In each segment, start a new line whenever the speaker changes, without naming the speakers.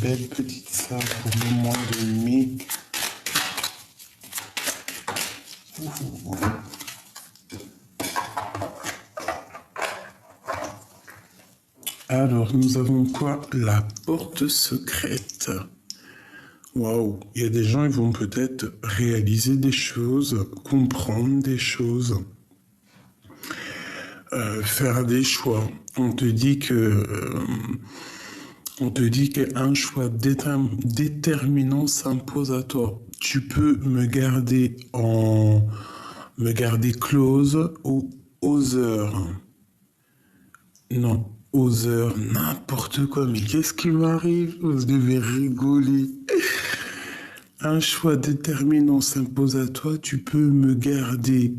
belles petites sœurs pour le mois de mai. Alors, nous avons quoi? La porte secrète. Waouh, il y a des gens, ils vont peut-être réaliser des choses, comprendre des choses, faire des choix. On te dit qu'un choix déterminant s'impose à toi. Tu peux me garder close ou aux heures. Non, aux heures, n'importe quoi. Mais qu'est-ce qui m'arrive? Vous devez rigoler. Un choix déterminant s'impose à toi. Tu peux me garder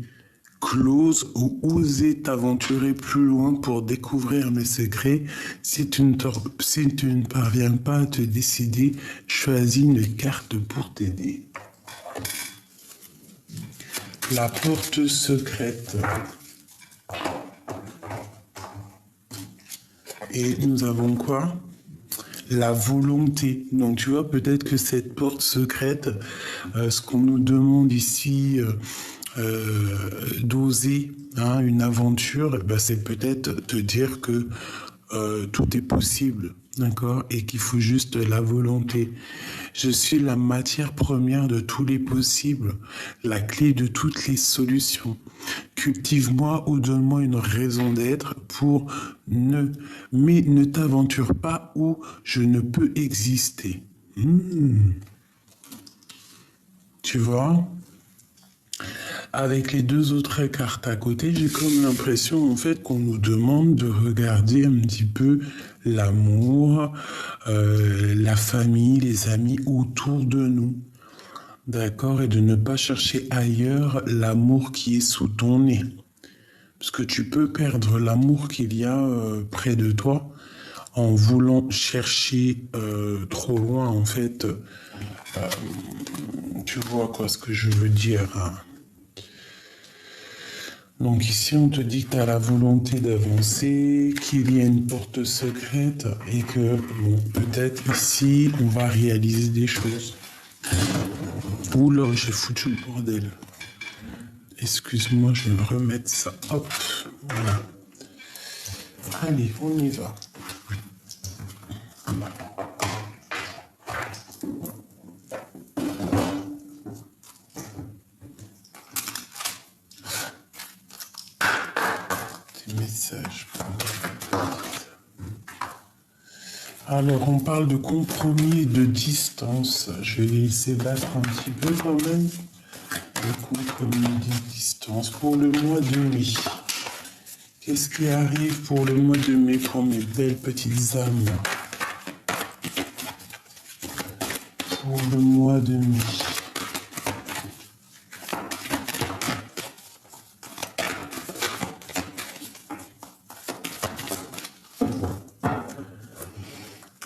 close ou oser t'aventurer plus loin pour découvrir mes secrets. Si tu ne parviens pas à te décider, choisis une carte pour t'aider. La porte secrète. Et nous avons quoi? La volonté. Donc tu vois, peut-être que cette porte secrète, ce qu'on nous demande ici, d'oser une aventure, c'est peut-être te dire que tout est possible, d'accord, et qu'il faut juste la volonté. Je suis la matière première de tous les possibles, la clé de toutes les solutions. Cultive-moi ou donne-moi une raison d'être mais ne t'aventure pas où je ne peux exister. Tu vois? Avec les deux autres cartes à côté, j'ai comme l'impression en fait qu'on nous demande de regarder un petit peu l'amour, la famille, les amis autour de nous. D'accord? Et de ne pas chercher ailleurs l'amour qui est sous ton nez. Parce que tu peux perdre l'amour qu'il y a près de toi en voulant chercher trop loin en fait. Tu vois quoi ce que je veux dire, hein? Donc ici, on te dit que tu as la volonté d'avancer, qu'il y a une porte secrète et que peut-être ici, on va réaliser des choses. Oula, j'ai foutu le bordel. Excuse-moi, je vais me remettre ça. Hop, voilà. Allez, on y va. Message. Alors, on parle de compromis et de distance. Je vais laisser battre un petit peu quand même. Le compromis et de distance pour le mois de mai. Qu'est-ce qui arrive pour le mois de mai pour mes belles petites âmes? Pour le mois de mai.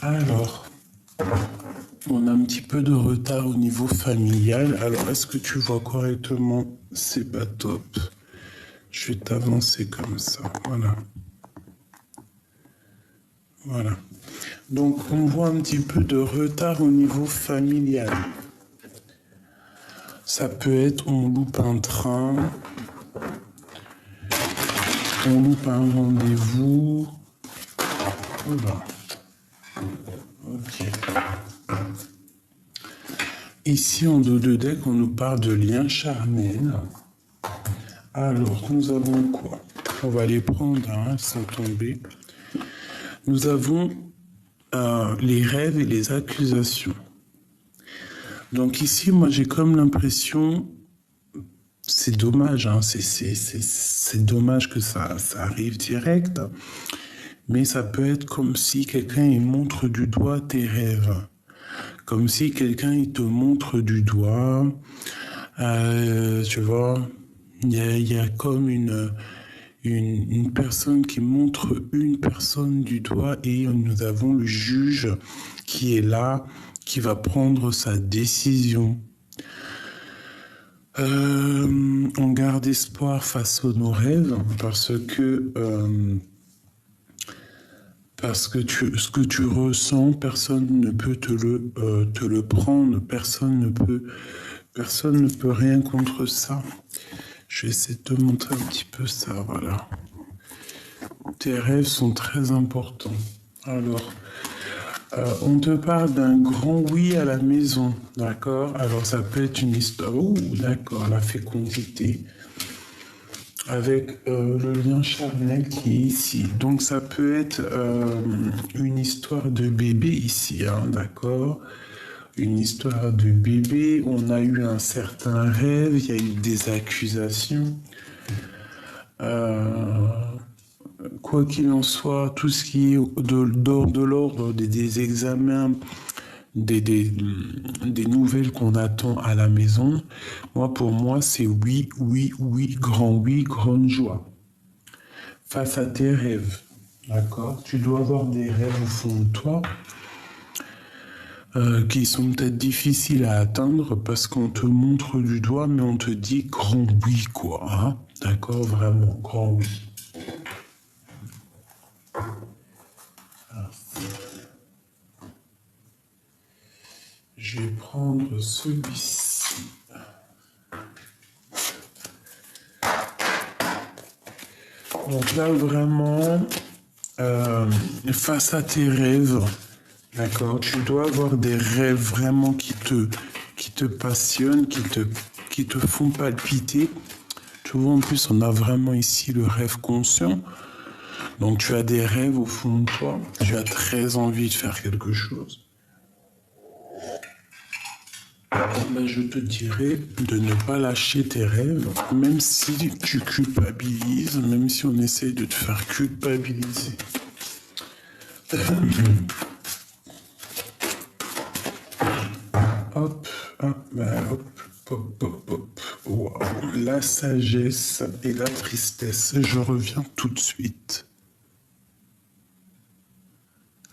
Alors, on a un petit peu de retard au niveau familial. Alors, est-ce que tu vois correctement? C'est pas top. Je vais t'avancer comme ça. Voilà. Voilà. Donc, on voit un petit peu de retard au niveau familial. Ça peut être, on loupe un train, on loupe un rendez-vous. Voilà. Ok. Ici, en dos de deck, on nous parle de lien charnel. Alors, nous avons quoi? On va les prendre sans tomber. Nous avons les rêves et les accusations. Donc ici, moi, j'ai comme l'impression, c'est dommage, c'est dommage que ça arrive direct, mais ça peut être comme si quelqu'un il montre du doigt tes rêves. Comme si quelqu'un il te montre du doigt, tu vois, il y a comme une personne qui montre une personne du doigt et nous avons le juge qui est là, qui va prendre sa décision. On garde espoir face à nos rêves parce que Parce que ce que tu ressens, personne ne peut te le prendre, personne ne peut rien contre ça. Je vais essayer de te montrer un petit peu ça, voilà. Tes rêves sont très importants. Alors, on te parle d'un grand oui à la maison, d'accord? Alors, ça peut être une histoire, d'accord, la fécondité, avec le lien charnel qui est ici. Donc, ça peut être une histoire de bébé ici, hein, d'accord? Une histoire de bébé, on a eu un certain rêve, il y a eu des accusations. Quoi qu'il en soit, tout ce qui est de l'ordre des examens, des nouvelles qu'on attend à la maison, pour moi, c'est oui, oui, oui, grande joie. Face à tes rêves, d'accord? Tu dois avoir des rêves au fond de toi qui sont peut-être difficiles à atteindre parce qu'on te montre du doigt, mais on te dit grand oui, quoi. Hein? D'accord? Vraiment, grand oui. Je vais prendre celui-ci. Donc là, vraiment, face à tes rêves, d'accord, tu dois avoir des rêves vraiment qui te passionnent, qui te font palpiter. Tu vois, en plus, on a vraiment ici le rêve conscient. Donc tu as des rêves au fond de toi, tu as très envie de faire quelque chose. Je te dirais de ne pas lâcher tes rêves, même si tu culpabilises, même si on essaie de te faire culpabiliser. Hop, hop. Wow. La sagesse et la tristesse. Je reviens tout de suite.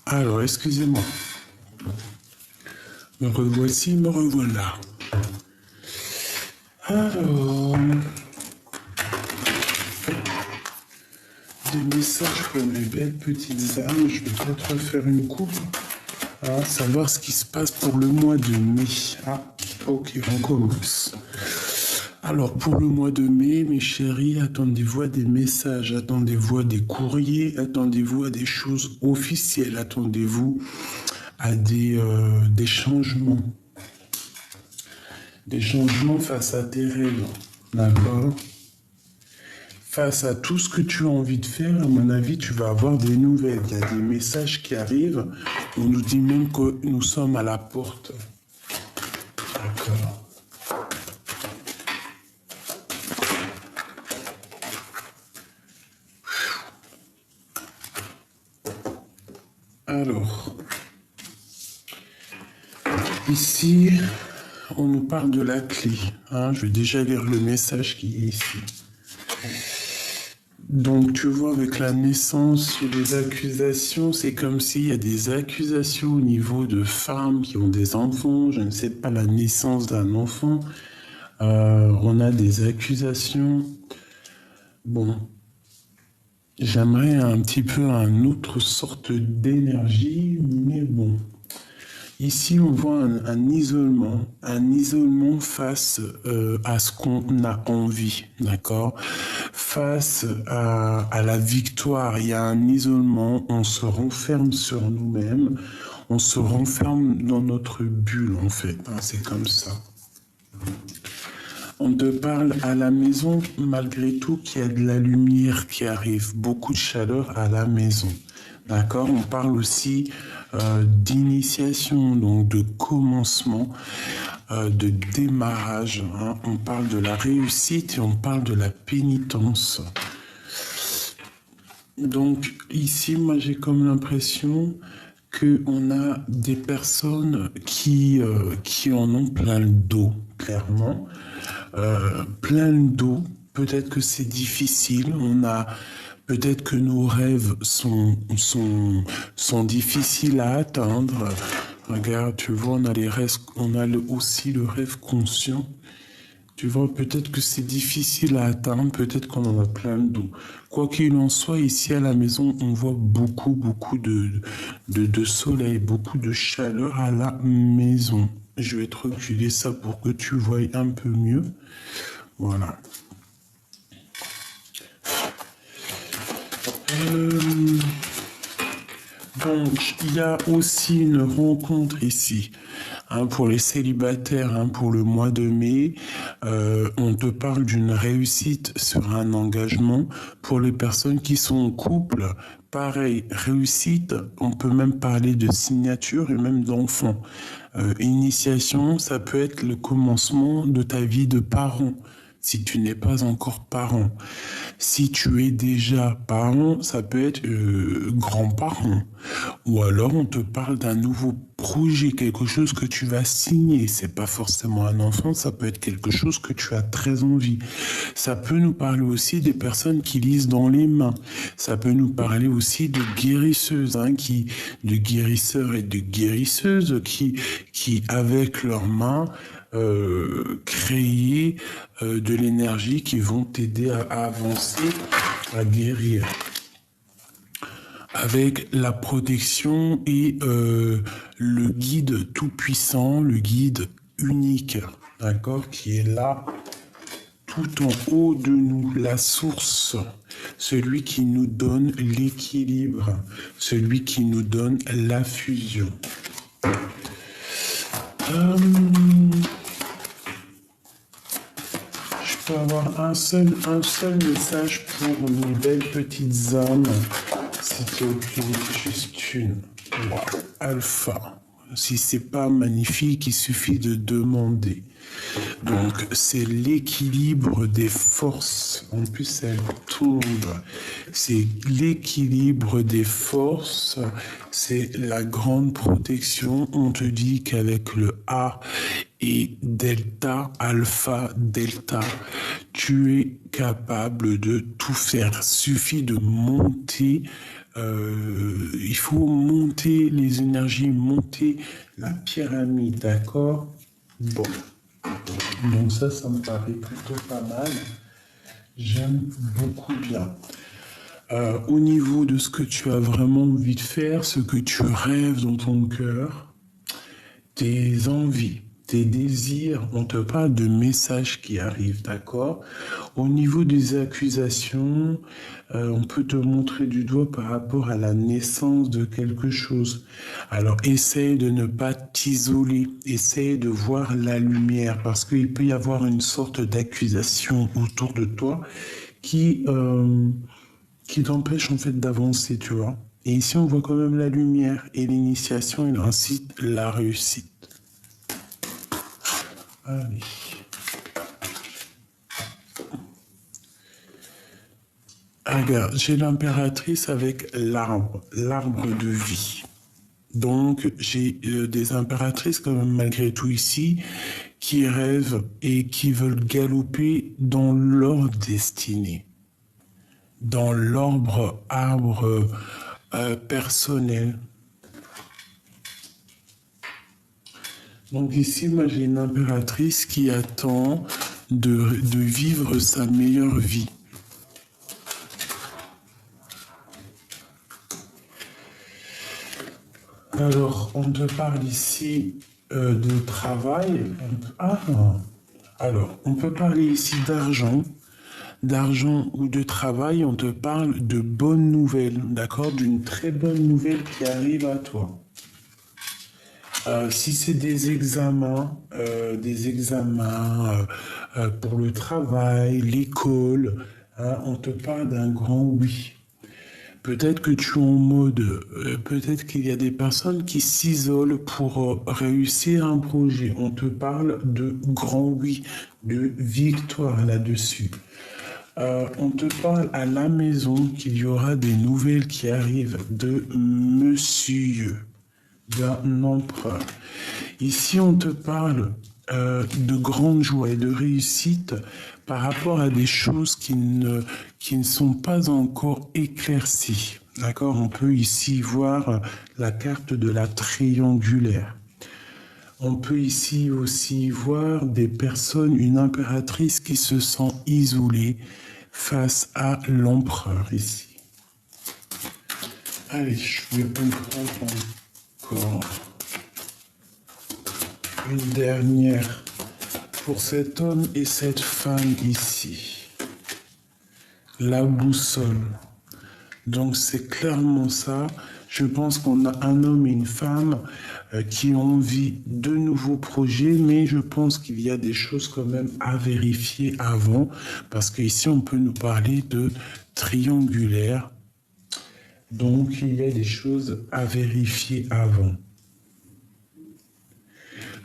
Alors, excusez-moi. Me revoici, me revoilà. Alors, des messages pour mes belles petites âmes. Je vais peut-être faire une coupe. Savoir ce qui se passe pour le mois de mai. Ok, on commence. Alors, pour le mois de mai, mes chéris, attendez-vous à des messages, attendez-vous à des courriers, attendez-vous à des choses officielles, attendez-vous à des changements. Des changements face à tes rêves, d'accord? Face à tout ce que tu as envie de faire, à mon avis, tu vas avoir des nouvelles. Il y a des messages qui arrivent. On nous dit même que nous sommes à la porte. D'accord. Alors, ici, on nous parle de la clé. Je vais déjà lire le message qui est ici. Donc, tu vois, avec la naissance, les accusations, c'est comme s'il y a des accusations au niveau de femmes qui ont des enfants, je ne sais pas, la naissance d'un enfant. On a des accusations. Bon, j'aimerais un petit peu une autre sorte d'énergie, mais bon. Ici, on voit un isolement face à ce qu'on a envie, d'accord? Face à la victoire, il y a un isolement, on se renferme sur nous-mêmes, on se renferme dans notre bulle, en fait, c'est comme ça. On te parle à la maison, malgré tout, qu'il y a de la lumière qui arrive, beaucoup de chaleur à la maison. D'accord? On parle aussi d'initiation, donc de commencement, de démarrage. On parle de la réussite et on parle de la pénitence. Donc ici, moi j'ai comme l'impression qu'on a des personnes qui en ont plein le dos, clairement. Plein le dos. Peut-être que c'est difficile. Peut-être que nos rêves sont difficiles à atteindre. Regarde, tu vois, on a aussi le rêve conscient. Tu vois, peut-être que c'est difficile à atteindre, peut-être qu'on en a plein le dos. Quoi qu'il en soit, ici à la maison, on voit beaucoup de soleil, beaucoup de chaleur à la maison. Je vais te reculer ça pour que tu voies un peu mieux. Voilà. Donc, il y a aussi une rencontre ici. Pour les célibataires, pour le mois de mai, on te parle d'une réussite sur un engagement. Pour les personnes qui sont en couple, pareil, réussite, on peut même parler de signature et même d'enfant. Initiation, ça peut être le commencement de ta vie de parent, si tu n'es pas encore parent. Si tu es déjà parent, ça peut être grand-parent. Ou alors on te parle d'un nouveau projet, quelque chose que tu vas signer. C'est pas forcément un enfant, ça peut être quelque chose que tu as très envie. Ça peut nous parler aussi des personnes qui lisent dans les mains. Ça peut nous parler aussi de guérisseuses, de guérisseurs et de guérisseuses qui avec leurs mains, créer de l'énergie qui vont t'aider à avancer, à guérir. Avec la protection et le guide tout-puissant, le guide unique, d'accord, qui est là, tout en haut de nous, la source, celui qui nous donne l'équilibre, celui qui nous donne la fusion. Je peux avoir un seul message pour mes belles petites âmes. C'était juste une. Wow. Alpha. Si c'est pas magnifique, il suffit de demander. Donc, c'est l'équilibre des forces. En plus, elle tombe. C'est l'équilibre des forces. C'est la grande protection. On te dit qu'avec le A et delta, alpha, delta, tu es capable de tout faire. Suffit de monter. Il faut monter les énergies, monter la pyramide, d'accord? Bon. Donc ça me paraît plutôt pas mal. J'aime beaucoup bien. Au niveau de ce que tu as vraiment envie de faire, ce que tu rêves dans ton cœur, tes envies, tes désirs, on te parle de messages qui arrivent, d'accord? Au niveau des accusations, on peut te montrer du doigt par rapport à la naissance de quelque chose. Alors, essaye de ne pas t'isoler, essaye de voir la lumière, parce qu'il peut y avoir une sorte d'accusation autour de toi qui t'empêche en fait d'avancer, tu vois. Et ici, on voit quand même la lumière et l'initiation, il incite la réussite. Allez. Regarde, j'ai l'impératrice avec l'arbre de vie. Donc, j'ai des impératrices quand même malgré tout ici qui rêvent et qui veulent galoper dans leur destinée, dans l'arbre personnel. Donc ici, moi, j'ai une impératrice qui attend de vivre sa meilleure vie. Alors, on te parle ici de travail. Alors, on peut parler ici d'argent ou de travail. On te parle de bonnes nouvelles, d'accord? D'une très bonne nouvelle qui arrive à toi. Si c'est des examens pour le travail, l'école, on te parle d'un grand oui. Peut-être que tu es en mode, peut-être qu'il y a des personnes qui s'isolent pour réussir un projet. On te parle de grand oui, de victoire là-dessus. On te parle à la maison qu'il y aura des nouvelles qui arrivent de monsieur, d'un empereur. Ici, on te parle de grande joie et de réussite par rapport à des choses qui ne sont pas encore éclaircies. D'accord? On peut ici voir la carte de la triangulaire. On peut ici aussi voir des personnes, une impératrice qui se sent isolée face à l'empereur ici. Allez, je vais en prendre encore une dernière pour cet homme et cette femme ici. La boussole. Donc c'est clairement ça. Je pense qu'on a un homme et une femme qui ont envie de nouveaux projets, mais je pense qu'il y a des choses quand même à vérifier avant, parce qu'ici on peut nous parler de triangulaire. Donc il y a des choses à vérifier avant.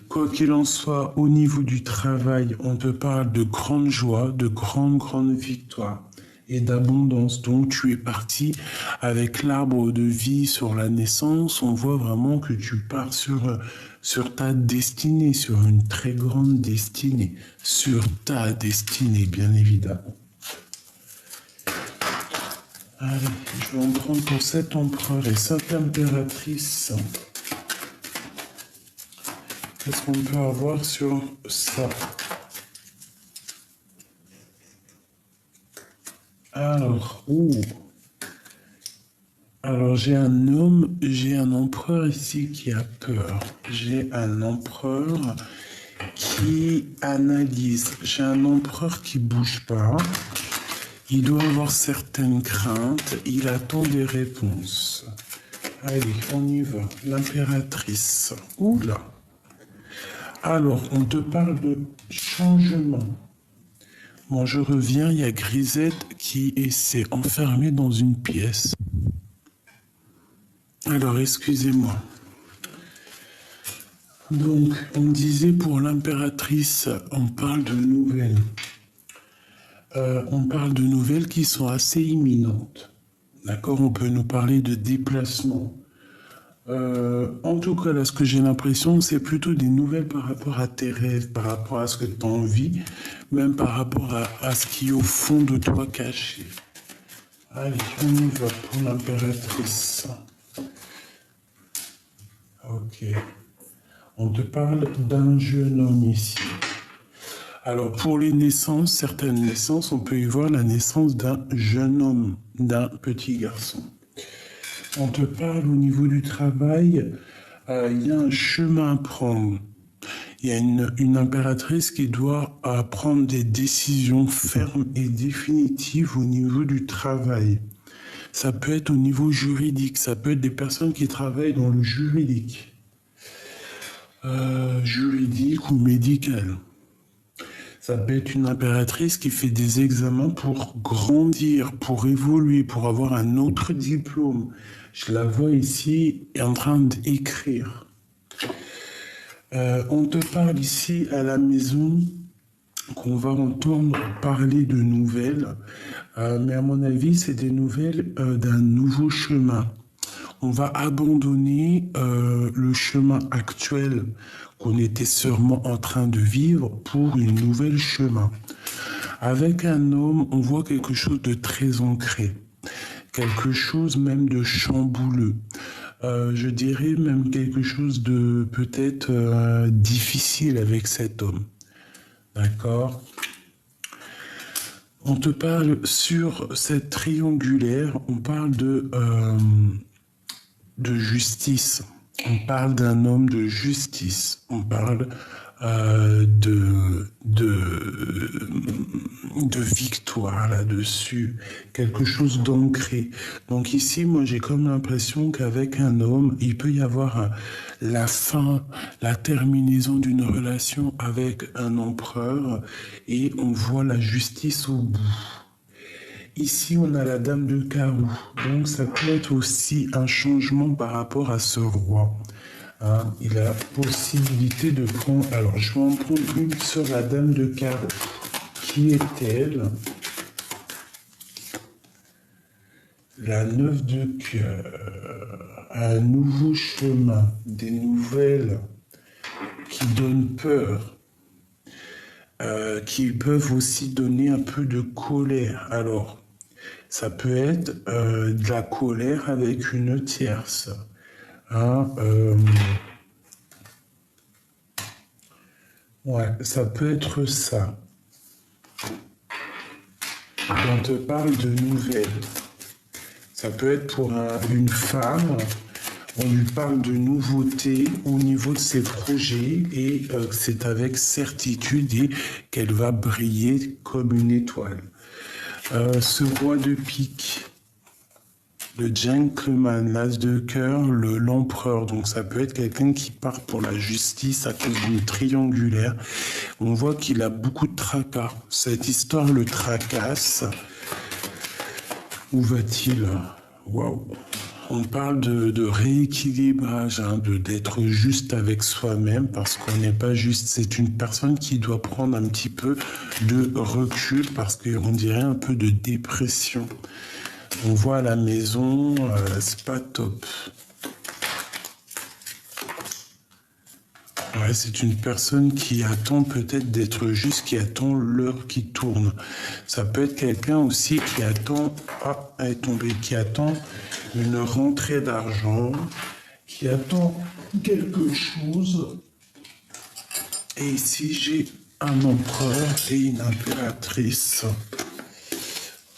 Quoi qu'il en soit, au niveau du travail, on te parle de grande joie, de grande victoire et d'abondance. Donc tu es parti avec l'arbre de vie sur la naissance. On voit vraiment que tu pars sur ta destinée, sur une très grande destinée, sur ta destinée, bien évidemment. Allez, je vais en prendre pour cet empereur et cette impératrice. Qu'est-ce qu'on peut avoir sur ça? Alors, alors j'ai un homme, j'ai un empereur ici qui a peur. J'ai un empereur qui analyse. J'ai un empereur qui bouge pas. Il doit avoir certaines craintes. Il attend des réponses. Allez, on y va. L'impératrice. Oula. Alors, on te parle de changement. Bon, je reviens, il y a Grisette qui s'est enfermée dans une pièce. Alors, excusez-moi. Donc, on disait pour l'impératrice, on parle de nouvelles. On parle de nouvelles qui sont assez imminentes. D'accord? On peut nous parler de déplacement. En tout cas, là, ce que j'ai l'impression, c'est plutôt des nouvelles par rapport à tes rêves, par rapport à ce que tu as envie, même par rapport à ce qui est au fond de toi caché. Allez, on y va pour l'impératrice. Ok. On te parle d'un jeune homme ici. Alors, pour les naissances, certaines naissances, on peut y voir la naissance d'un jeune homme, d'un petit garçon. On te parle au niveau du travail, il y a un chemin à prendre. Il y a une impératrice qui doit prendre des décisions fermes et définitives au niveau du travail. Ça peut être au niveau juridique, ça peut être des personnes qui travaillent dans le juridique. Juridique ou médical. Ça peut être une impératrice qui fait des examens pour grandir, pour évoluer, pour avoir un autre diplôme. Je la vois ici en train d'écrire. On te parle ici à la maison qu'on va entendre parler de nouvelles, mais à mon avis, c'est des nouvelles d'un nouveau chemin. On va abandonner le chemin actuel qu'on était sûrement en train de vivre pour une nouvelle chemin. Avec un homme, on voit quelque chose de très ancré, quelque chose même de chambouleux. Je dirais même quelque chose de peut-être difficile avec cet homme. D'accord? On te parle sur cette triangulaire, on parle de justice. On parle d'un homme de justice. On parle de victoire là-dessus. Quelque chose d'ancré. Donc ici, moi, j'ai comme l'impression qu'avec un homme, il peut y avoir la fin, la terminaison d'une relation avec un empereur et on voit la justice au bout. Ici, on a la dame de carreau. Donc, ça peut être aussi un changement par rapport à ce roi. Hein, il a la possibilité de prendre... Alors, je vais en prendre une sur la dame de carreau. Qui est-elle? La 9 de cœur. Un nouveau chemin. Des nouvelles qui donnent peur. Qui peuvent aussi donner un peu de colère. Alors, ça peut être de la colère avec une tierce. Hein, Ouais, ça peut être ça. On te parle de nouvelles. Ça peut être pour une femme. On lui parle de nouveautés au niveau de ses projets et c'est avec certitude et qu'elle va briller comme une étoile. Ce roi de pique, le gentleman, l'as de cœur, l'empereur. Donc ça peut être quelqu'un qui part pour la justice à cause d'une triangulaire. On voit qu'il a beaucoup de tracas. Cette histoire le tracasse. Où va-t-il? Waouh! On parle de rééquilibrage, hein, d'être juste avec soi-même parce qu'on n'est pas juste. C'est une personne qui doit prendre un petit peu de recul parce qu'on dirait un peu de dépression. On voit à la maison, c'est pas top. Ouais, c'est une personne qui attend peut-être d'être juste, qui attend l'heure qui tourne. Ça peut être quelqu'un aussi qui attend, elle est tombée, qui attend une rentrée d'argent, qui attend quelque chose. Et ici, j'ai un empereur et une impératrice.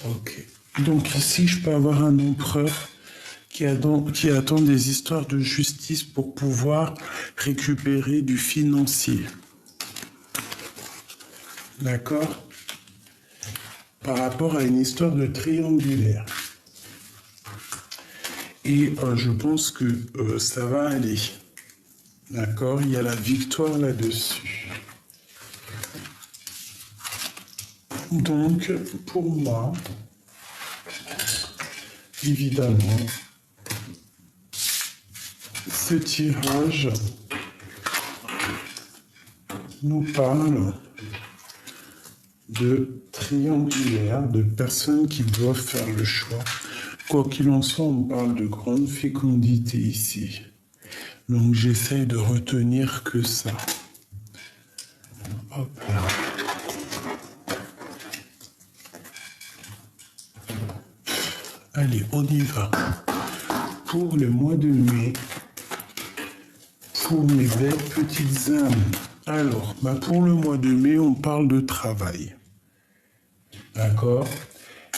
Ok. Donc ici, je peux avoir un empereur qui attend des histoires de justice pour pouvoir récupérer du financier. D'accord? Par rapport à une histoire de triangulaire. Et je pense que ça va aller. D'accord? Il y a la victoire là-dessus. Donc, pour moi, évidemment, ce tirage nous parle de triangulaire, de personnes qui doivent faire le choix. Quoi qu'il en soit, on parle de grande fécondité ici. Donc j'essaye de retenir que ça. Hop là. Allez, on y va. Pour le mois de mai, pour mes belles petites âmes. Alors, pour le mois de mai, on parle de travail. D'accord?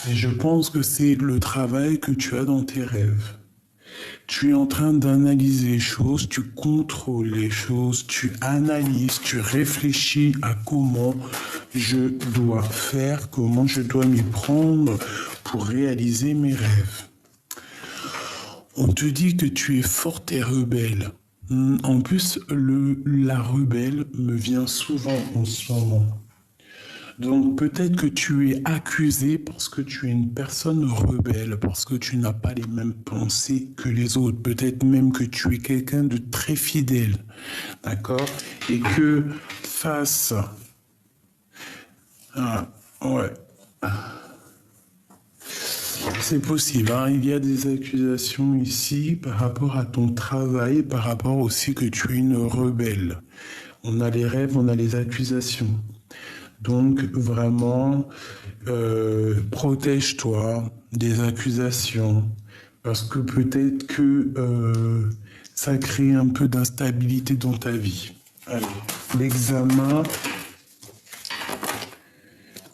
Et je pense que c'est le travail que tu as dans tes rêves. Tu es en train d'analyser les choses, tu contrôles les choses, tu analyses, tu réfléchis à comment je dois faire, comment je dois m'y prendre pour réaliser mes rêves. On te dit que tu es forte et rebelle. En plus, la rebelle me vient souvent en ce moment. Donc peut-être que tu es accusé parce que tu es une personne rebelle, parce que tu n'as pas les mêmes pensées que les autres. Peut-être même que tu es quelqu'un de très fidèle, d'accord? Et que face à... Ouais. C'est possible, hein. Il y a des accusations ici par rapport à ton travail, par rapport aussi que tu es une rebelle. On a les rêves, on a les accusations. Donc vraiment, protège-toi des accusations, parce que peut-être que ça crée un peu d'instabilité dans ta vie. Allez, l'examen,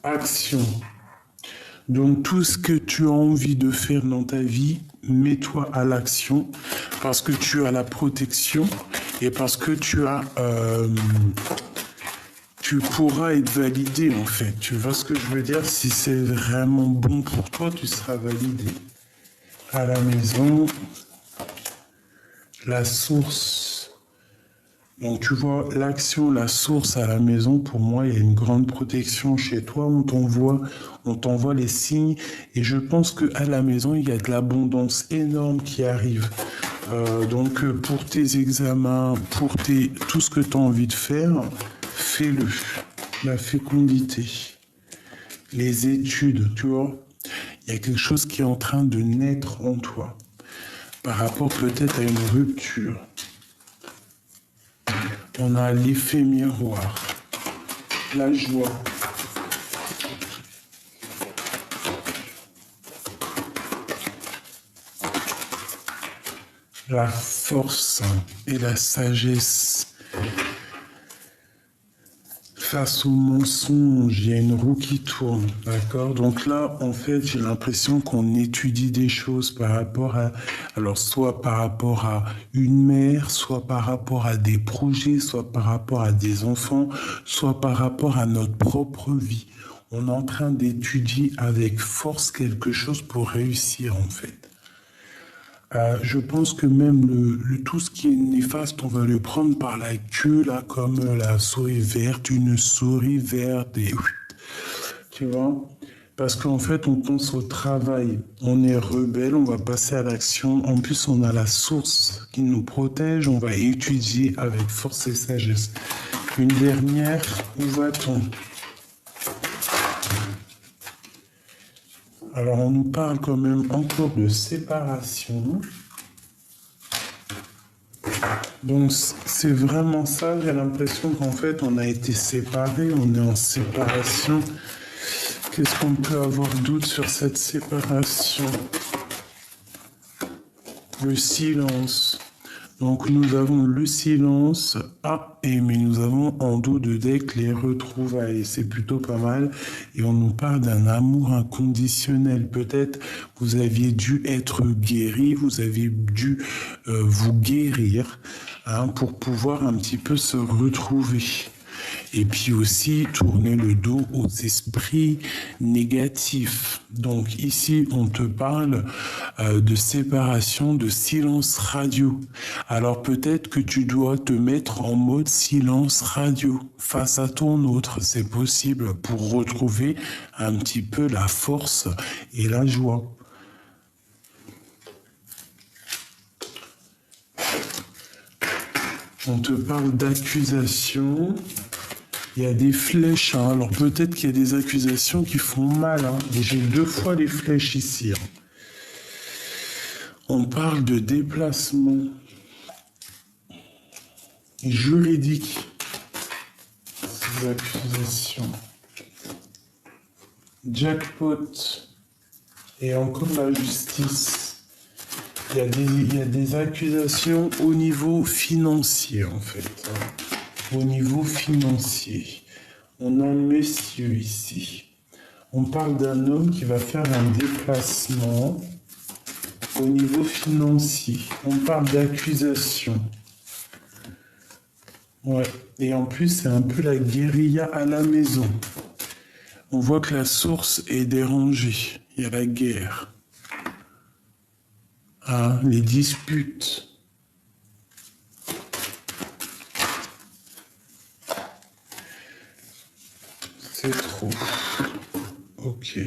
action. Donc tout ce que tu as envie de faire dans ta vie, mets-toi à l'action, parce que tu as la protection et parce que tu pourras être validé en fait. Tu vois ce que je veux dire? Si c'est vraiment bon pour toi, tu seras validé. À la maison, la source. Donc tu vois, l'action, la source à la maison, pour moi, il y a une grande protection chez toi. On t'envoie les signes. Et je pense qu'à la maison, il y a de l'abondance énorme qui arrive. Donc pour tes examens, pour tout ce que tu as envie de faire, fais-le. La fécondité, les études, tu vois, il y a quelque chose qui est en train de naître en toi par rapport peut-être à une rupture. On a l'effet miroir, la joie. La force et la sagesse. face au mensonge, il y a une roue qui tourne, d'accord? Donc là, en fait, j'ai l'impression qu'on étudie des choses par rapport à, alors soit par rapport à une mère, soit par rapport à des projets, soit par rapport à des enfants, soit par rapport à notre propre vie. On est en train d'étudier avec force quelque chose pour réussir, en fait. Je pense que même tout ce qui est néfaste, on va le prendre par la queue, là, comme la souris verte, une souris verte, et tu vois? Parce qu'en fait, on pense au travail, on est rebelle, on va passer à l'action. En plus, on a la source qui nous protège, on va étudier avec force et sagesse. Une dernière, où va-t-on? Alors, on nous parle quand même encore de séparation. Donc, c'est vraiment ça, j'ai l'impression qu'en fait, on a été séparés, on est en séparation. Qu'est-ce qu'on peut avoir doute sur cette séparation? Le silence. Donc, nous avons le silence. Ah, mais nous avons en dos de deck les retrouvailles. C'est plutôt pas mal. Et on nous parle d'un amour inconditionnel. Peut-être vous aviez dû être guéri, vous avez dû vous guérir pour pouvoir un petit peu se retrouver. Et puis aussi tourner le dos aux esprits négatifs. Donc ici, on te parle de séparation, de silence radio. Alors peut-être que tu dois te mettre en mode silence radio face à ton autre. C'est possible pour retrouver un petit peu la force et la joie. On te parle d'accusation. Il y a des flèches, alors peut-être qu'il y a des accusations qui font mal. Et j'ai 2 fois les flèches ici. On parle de déplacement juridique. Ces accusations. Jackpot. Et encore la justice. Il y a des accusations au niveau financier, en fait. Au niveau financier. On a un monsieur ici. On parle d'un homme qui va faire un déplacement au niveau financier. On parle d'accusation. Ouais. Et en plus, c'est un peu la guérilla à la maison. On voit que la source est dérangée. Il y a la guerre. Les disputes. C'est trop. Ok.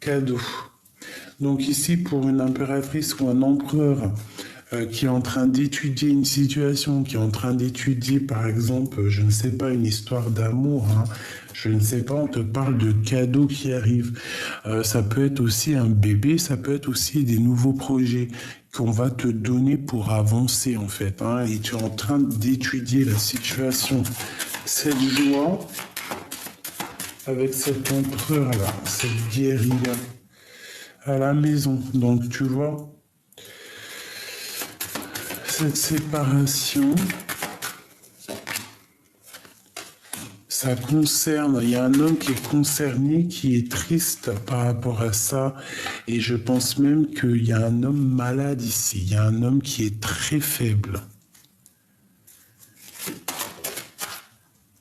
Cadeau. Donc ici, pour une impératrice ou un empereur qui est en train d'étudier une situation, qui est en train d'étudier, par exemple, je ne sais pas, une histoire d'amour, je ne sais pas, on te parle de cadeaux qui arrivent. Ça peut être aussi un bébé, ça peut être aussi des nouveaux projets qu'on va te donner pour avancer, en fait. Et tu es en train d'étudier la situation. Cette joie avec cet empereur-là, cette guérilla à la maison. Donc, tu vois, cette séparation, ça concerne, il y a un homme qui est concerné, qui est triste par rapport à ça, et je pense même qu'il y a un homme malade ici, il y a un homme qui est très faible.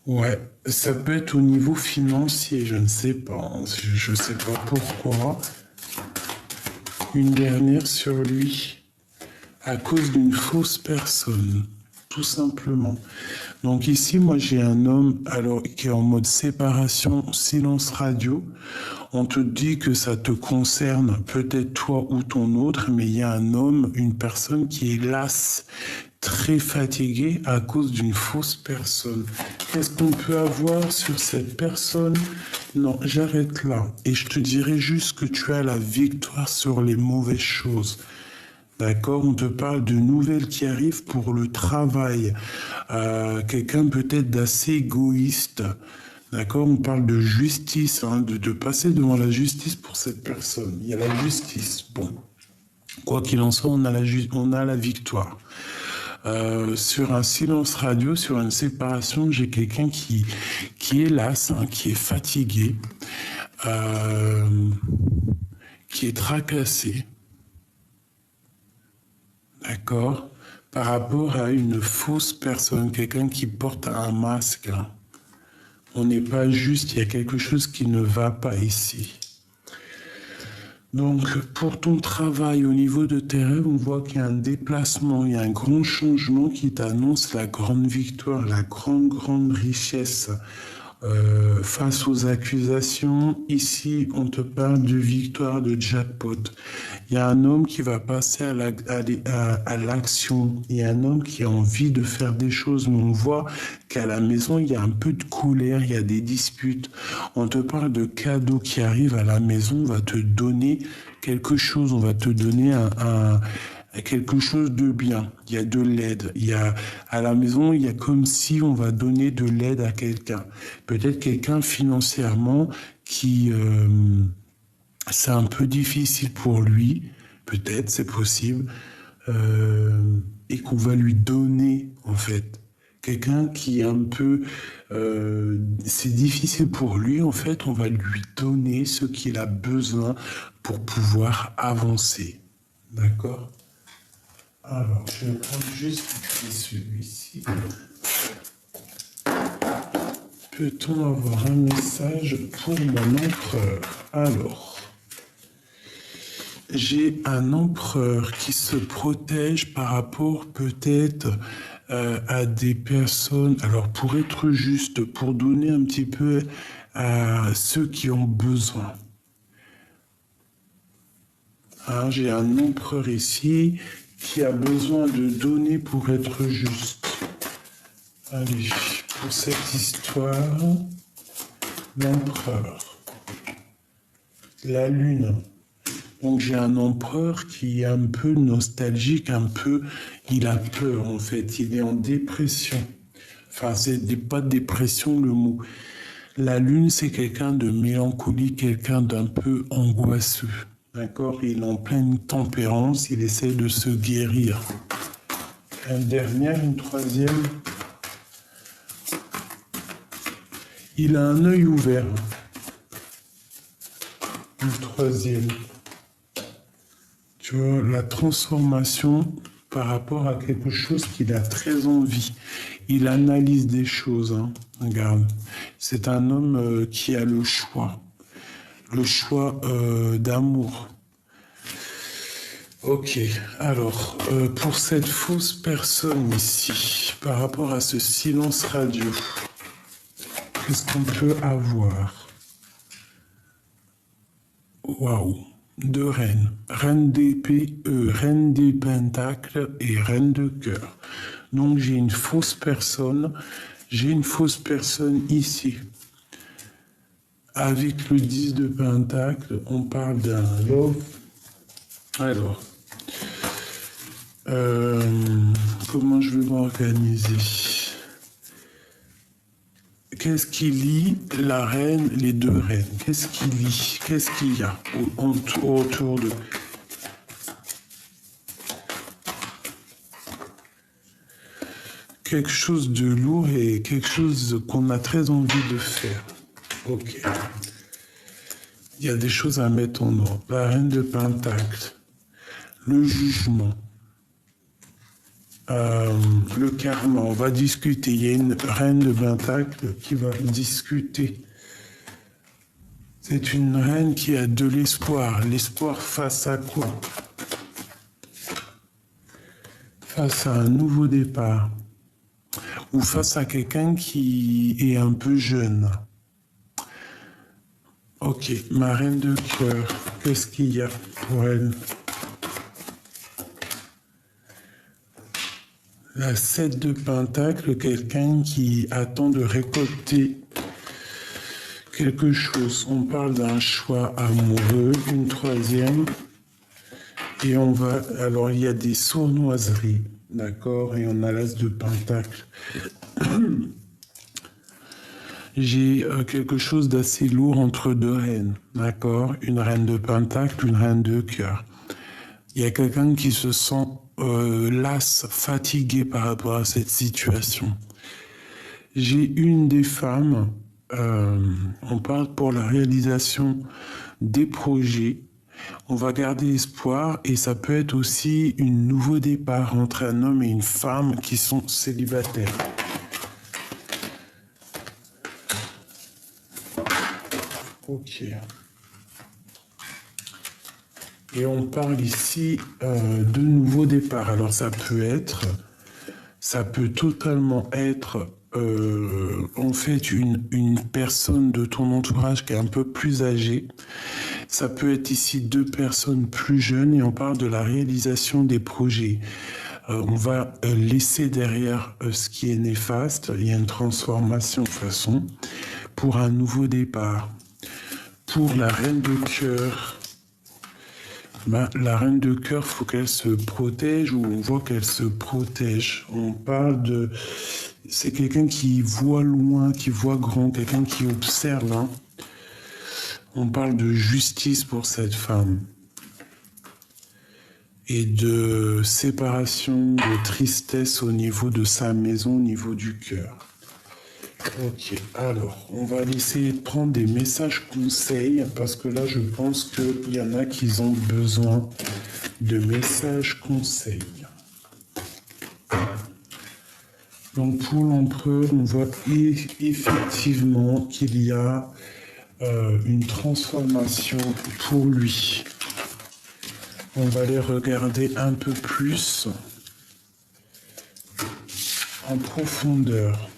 Ouais, ça peut être au niveau financier, je ne sais pas, je ne sais pas pourquoi. Une dernière sur lui, à cause d'une fausse personne, tout simplement. Donc ici, moi j'ai un homme alors qui est en mode séparation, silence radio. On te dit que ça te concerne, peut-être toi ou ton autre, mais il y a un homme, une personne qui est lasse, très fatiguée à cause d'une fausse personne. Qu'est-ce qu'on peut avoir sur cette personne? Non, j'arrête là. Et je te dirai juste que tu as la victoire sur les mauvaises choses. D'accord, on te parle de nouvelles qui arrivent pour le travail. Quelqu'un peut-être d'assez égoïste. D'accord, on parle de justice, de passer devant la justice pour cette personne. Il y a la justice. Bon, quoi qu'il en soit, on a la victoire. Sur un silence radio, sur une séparation, j'ai quelqu'un qui est las, hein, qui est fatigué, qui est tracassé, d'accord, par rapport à une fausse personne, quelqu'un qui porte un masque. Hein. On n'est pas juste, il y a quelque chose qui ne va pas ici. Donc, pour ton travail au niveau de tes rêves, on voit qu'il y a un déplacement, il y a un grand changement qui t'annonce la grande victoire, la grande richesse face aux accusations. Ici, on te parle de victoire, de jackpot. Il y a un homme qui va passer à l'action. Il y a un homme qui a envie de faire des choses, mais on voit qu'à la maison, il y a un peu de colère, il y a des disputes. On te parle de cadeaux qui arrivent à la maison, on va te donner quelque chose, on va te donner quelque chose de bien. Il y a de l'aide. À la maison, il y a comme si on va donner de l'aide à quelqu'un. Peut-être quelqu'un financièrement qui, c'est un peu difficile pour lui. Peut-être, c'est possible. Et qu'on va lui donner, en fait. Quelqu'un qui est un peu... c'est difficile pour lui, en fait. On va lui donner ce qu'il a besoin pour pouvoir avancer. D'accord ? Alors, je vais prendre juste celui-ci. Peut-on avoir un message pour mon empereur? Alors, j'ai un empereur qui se protège par rapport peut-être à des personnes. Alors, pour être juste, pour donner un petit peu à ceux qui ont besoin. Hein, j'ai un empereur ici qui a besoin de donner pour être juste. Allez, pour cette histoire, l'empereur, la lune. Donc j'ai un empereur qui est un peu nostalgique, il a peur en fait, il est en dépression. Enfin, c'est pas dépression le mot. La lune, c'est quelqu'un de mélancolique, quelqu'un d'un peu angoisseux. D'accord, il est en pleine tempérance, il essaie de se guérir. Une troisième. Il a un œil ouvert. Une troisième. Tu vois, la transformation par rapport à quelque chose qu'il a très envie. Il analyse des choses. Hein. Regarde, c'est un homme qui a le choix d'amour. Ok, alors, pour cette fausse personne ici, par rapport à ce silence radio, qu'est-ce qu'on peut avoir? Waouh, deux reines, reine d'épée, reine des pentacles et reine de cœur. Donc j'ai une fausse personne ici. Avec le 10 de pentacle, on parle d'un love. Alors, comment je vais m'organiser? Qu'est-ce qui lie la reine, les deux reines? Qu'est-ce qui lie? Qu'est-ce qu'il y a autour de... Quelque chose de lourd et quelque chose qu'on a très envie de faire. Ok. Il y a des choses à mettre en ordre. La reine de pentacle. Le jugement. Le karma. On va discuter. Il y a une reine de pentacle qui va discuter. C'est une reine qui a de l'espoir. L'espoir face à quoi? Face à un nouveau départ. Ou face à quelqu'un qui est un peu jeune. Ok, ma reine de cœur, qu'est-ce qu'il y a pour elle? La 7 de pentacle, quelqu'un qui attend de récolter quelque chose. On parle d'un choix amoureux, une troisième. Et on va... Alors, il y a des sournoiseries, d'accord? Et on a l'as de pentacle. J'ai quelque chose d'assez lourd entre deux reines, d'accord? Une reine de pentacle, une reine de cœur. Il y a quelqu'un qui se sent las, fatigué par rapport à cette situation. J'ai une des femmes, on parle pour la réalisation des projets. On va garder espoir et ça peut être aussi un nouveau départ entre un homme et une femme qui sont célibataires. Ok. Et on parle ici de nouveau départ. Alors ça peut totalement être en fait une personne de ton entourage qui est un peu plus âgée. Ça peut être ici deux personnes plus jeunes et on parle de la réalisation des projets. On va laisser derrière ce qui est néfaste. Il y a une transformation de façon pour un nouveau départ. Pour la reine de cœur, la reine de cœur, faut qu'elle se protège ou on voit qu'elle se protège. On parle de... C'est quelqu'un qui voit loin, qui voit grand, quelqu'un qui observe. Hein. On parle de justice pour cette femme. Et de séparation, de tristesse au niveau de sa maison, au niveau du cœur. Ok, alors, on va essayer de prendre des messages conseils, parce que là, je pense qu'il y en a qui ont besoin de messages conseils. Donc, pour l'empereur, on voit effectivement qu'il y a une transformation pour lui. On va les regarder un peu plus en profondeur.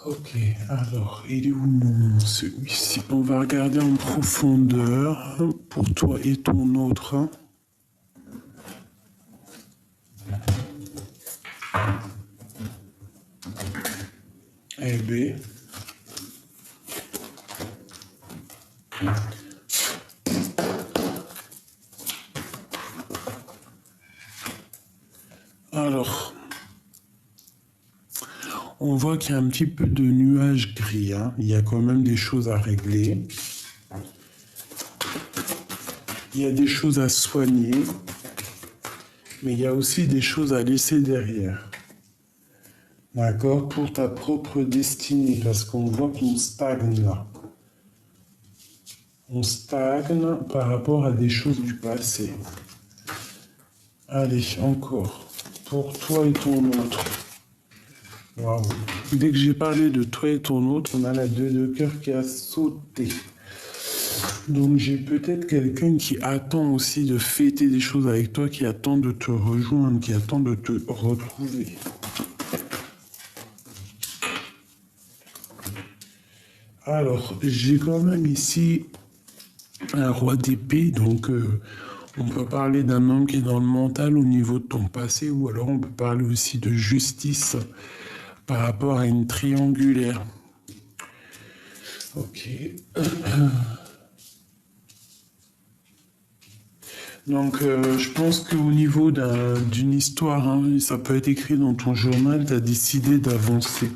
Ok, alors, il est où celui-ci? On va regarder en profondeur pour toi et ton autre. Eh bien. Alors, on voit qu'il y a un petit peu de nuages gris. Hein. Il y a quand même des choses à régler. Il y a des choses à soigner. Mais il y a aussi des choses à laisser derrière. D'accord? Pour ta propre destinée. Parce qu'on voit qu'on stagne là. On stagne par rapport à des choses du passé. Allez, encore. Pour toi et ton autre. Waouh. Dès que j'ai parlé de toi et ton autre, on a la 2 de cœur qui a sauté. Donc j'ai peut-être quelqu'un qui attend aussi de fêter des choses avec toi, qui attend de te rejoindre, qui attend de te retrouver. Alors, j'ai quand même ici un roi d'épée, donc on peut parler d'un homme qui est dans le mental au niveau de ton passé, ou alors on peut parler aussi de justice par rapport à une triangulaire. Ok. Donc, je pense qu'au niveau d'une histoire, hein, ça peut être écrit dans ton journal, tu as décidé d'avancer.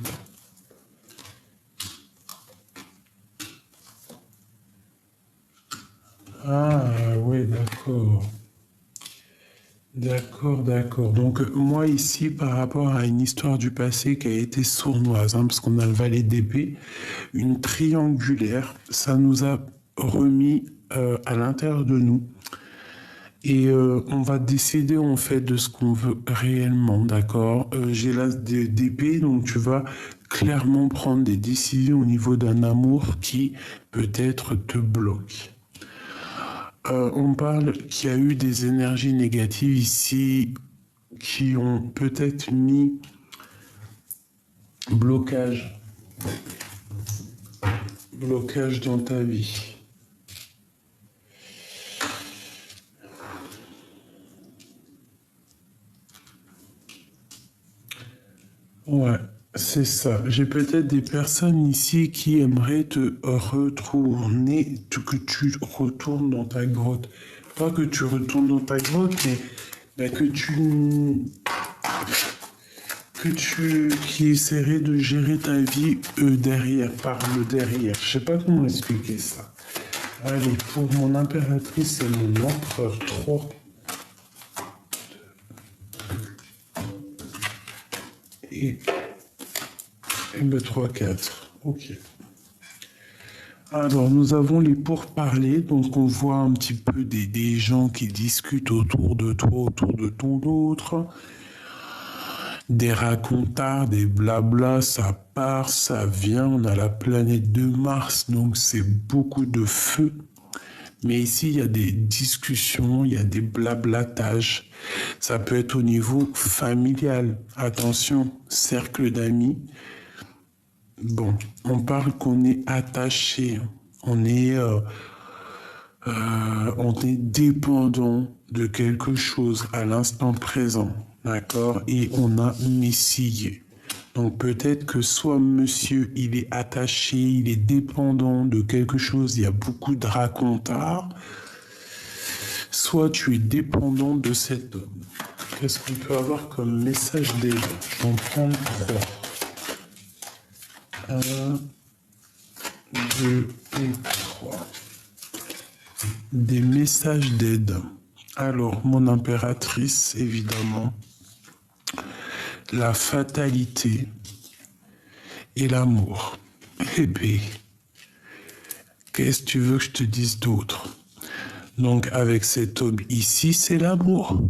Ah, oui, d'accord. D'accord. Donc, moi, ici, par rapport à une histoire du passé qui a été sournoise, hein, parce qu'on a le valet d'épée, une triangulaire, ça nous a remis à l'intérieur de nous. Et on va décider en fait de ce qu'on veut réellement, d'accord? J'ai l'as d'épée, donc tu vas clairement prendre des décisions au niveau d'un amour qui peut-être te bloque. On parle qu'il y a eu des énergies négatives ici qui ont peut-être mis blocage dans ta vie. Ouais, c'est ça. J'ai peut-être des personnes ici qui aimeraient te retourner, que tu retournes dans ta grotte. Pas que tu retournes dans ta grotte, mais bah, qui essaierait de gérer ta vie derrière, par le derrière. Je sais pas comment expliquer ça. Allez, pour mon impératrice, c'est mon empereur 3. Et ben 3, 4. Ok. Alors, nous avons les pourparlers. Donc, on voit un petit peu des gens qui discutent autour de toi, autour de ton autre. Des racontards, des blabla, ça part, ça vient. On a la planète de Mars, donc c'est beaucoup de feu. Mais ici, il y a des discussions, il y a des blablatages. Ça peut être au niveau familial. Attention, cercle d'amis. Bon, on parle qu'on est attaché, on est dépendant de quelque chose à l'instant présent, d'accord? Et on a messillé. Donc peut-être que soit monsieur, il est attaché, il est dépendant de quelque chose, il y a beaucoup de racontards, soit tu es dépendant de cet homme. Qu'est-ce qu'on peut avoir comme message d'aide? Je vais en prendre 3. 1, 2 et 3. Des messages d'aide. Alors, mon impératrice, évidemment, la fatalité et l'amour. Épée. Qu'est-ce que tu veux que je te dise d'autre? Donc, avec cet homme ici, c'est l'amour.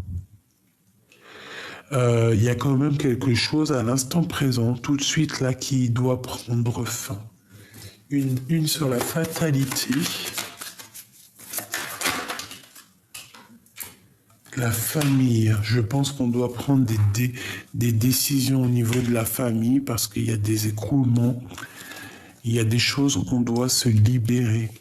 Il y a quand même quelque chose à l'instant présent, tout de suite là, qui doit prendre fin. Une sur la fatalité. La famille. Je pense qu'on doit prendre des décisions au niveau de la famille parce qu'il y a des écroulements. Il y a des choses qu'on doit se libérer.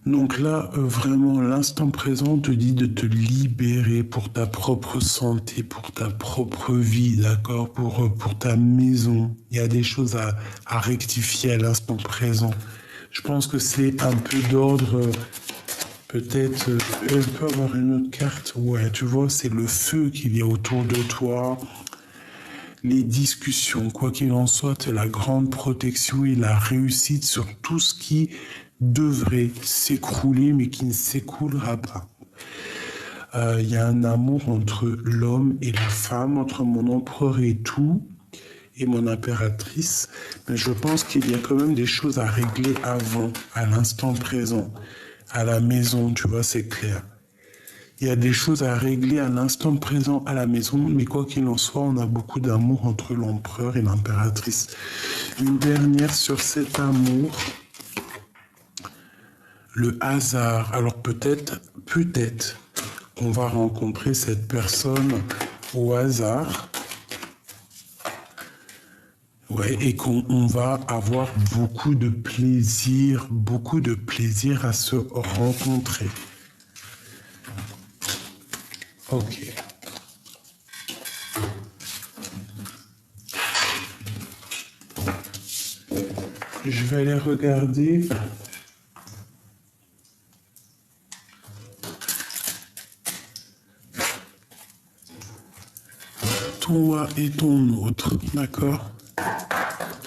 Donc là, vraiment, l'instant présent te dit de te libérer pour ta propre santé, pour ta propre vie, d'accord, pour ta maison. Il y a des choses à rectifier à l'instant présent. Je pense que c'est un peu d'ordre, peut-être, elle peut avoir une autre carte. Ouais, tu vois, c'est le feu qu'il y a autour de toi. Les discussions, quoi qu'il en soit, c'est la grande protection et la réussite sur tout ce qui devrait s'écrouler, mais qui ne s'écoulera pas. Il y a un amour entre l'homme et la femme, entre mon empereur et tout, et mon impératrice, mais je pense qu'il y a quand même des choses à régler avant, à l'instant présent, à la maison, tu vois, c'est clair. Il y a des choses à régler à l'instant présent à la maison, mais quoi qu'il en soit, on a beaucoup d'amour entre l'empereur et l'impératrice. Une dernière sur cet amour, le hasard. Alors peut-être qu'on va rencontrer cette personne au hasard. Ouais, et qu'on va avoir beaucoup de plaisir à se rencontrer. Ok. Je vais aller regarder. Toi et ton autre, d'accord?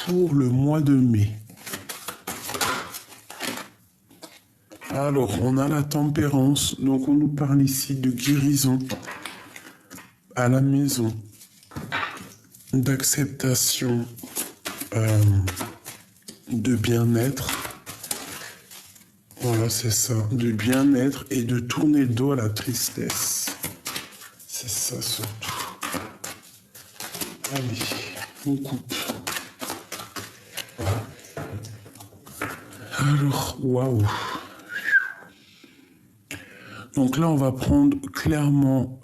Pour le mois de mai. Alors, on a la tempérance, donc on nous parle ici de guérison à la maison, d'acceptation, de bien-être. Voilà, c'est ça, de bien-être et de tourner le dos à la tristesse. C'est ça surtout. Allez, on coupe. Alors, waouh. Donc là, on va clairement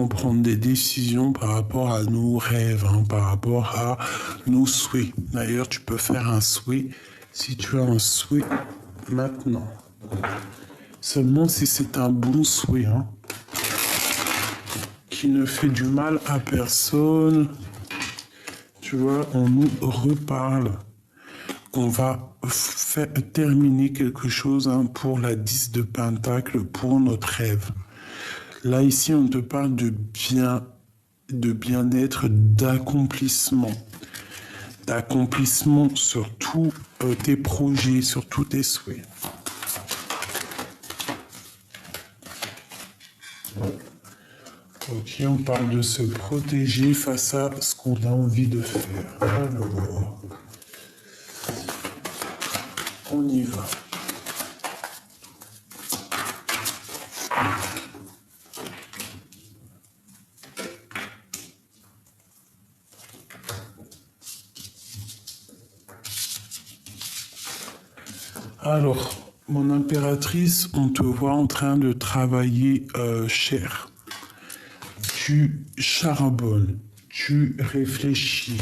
prendre des décisions par rapport à nos rêves, par rapport à nos souhaits. D'ailleurs, tu peux faire un souhait si tu as un souhait maintenant. Seulement si c'est un bon souhait, qui ne fait du mal à personne. Tu vois, on nous reparle. On va terminer quelque chose pour la 10 de Pentacle, pour notre rêve. Là, ici, on te parle de bien-être, d'accomplissement. D'accomplissement sur tous tes projets, sur tous tes souhaits. Ok, on parle de se protéger face à ce qu'on a envie de faire. Alors, on y va. Alors, mon impératrice, on te voit en train de travailler cher. Tu charbonnes, tu réfléchis,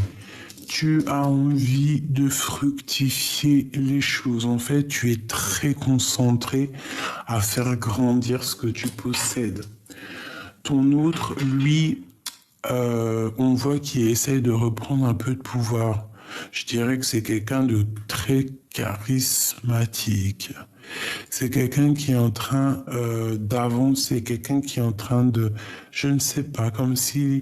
tu as envie de fructifier les choses. En fait, tu es très concentré à faire grandir ce que tu possèdes. Ton autre, lui, on voit qu'il essaie de reprendre un peu de pouvoir. Je dirais que c'est quelqu'un de très charismatique. C'est quelqu'un qui est en train d'avancer, quelqu'un qui est en train de, je ne sais pas, comme si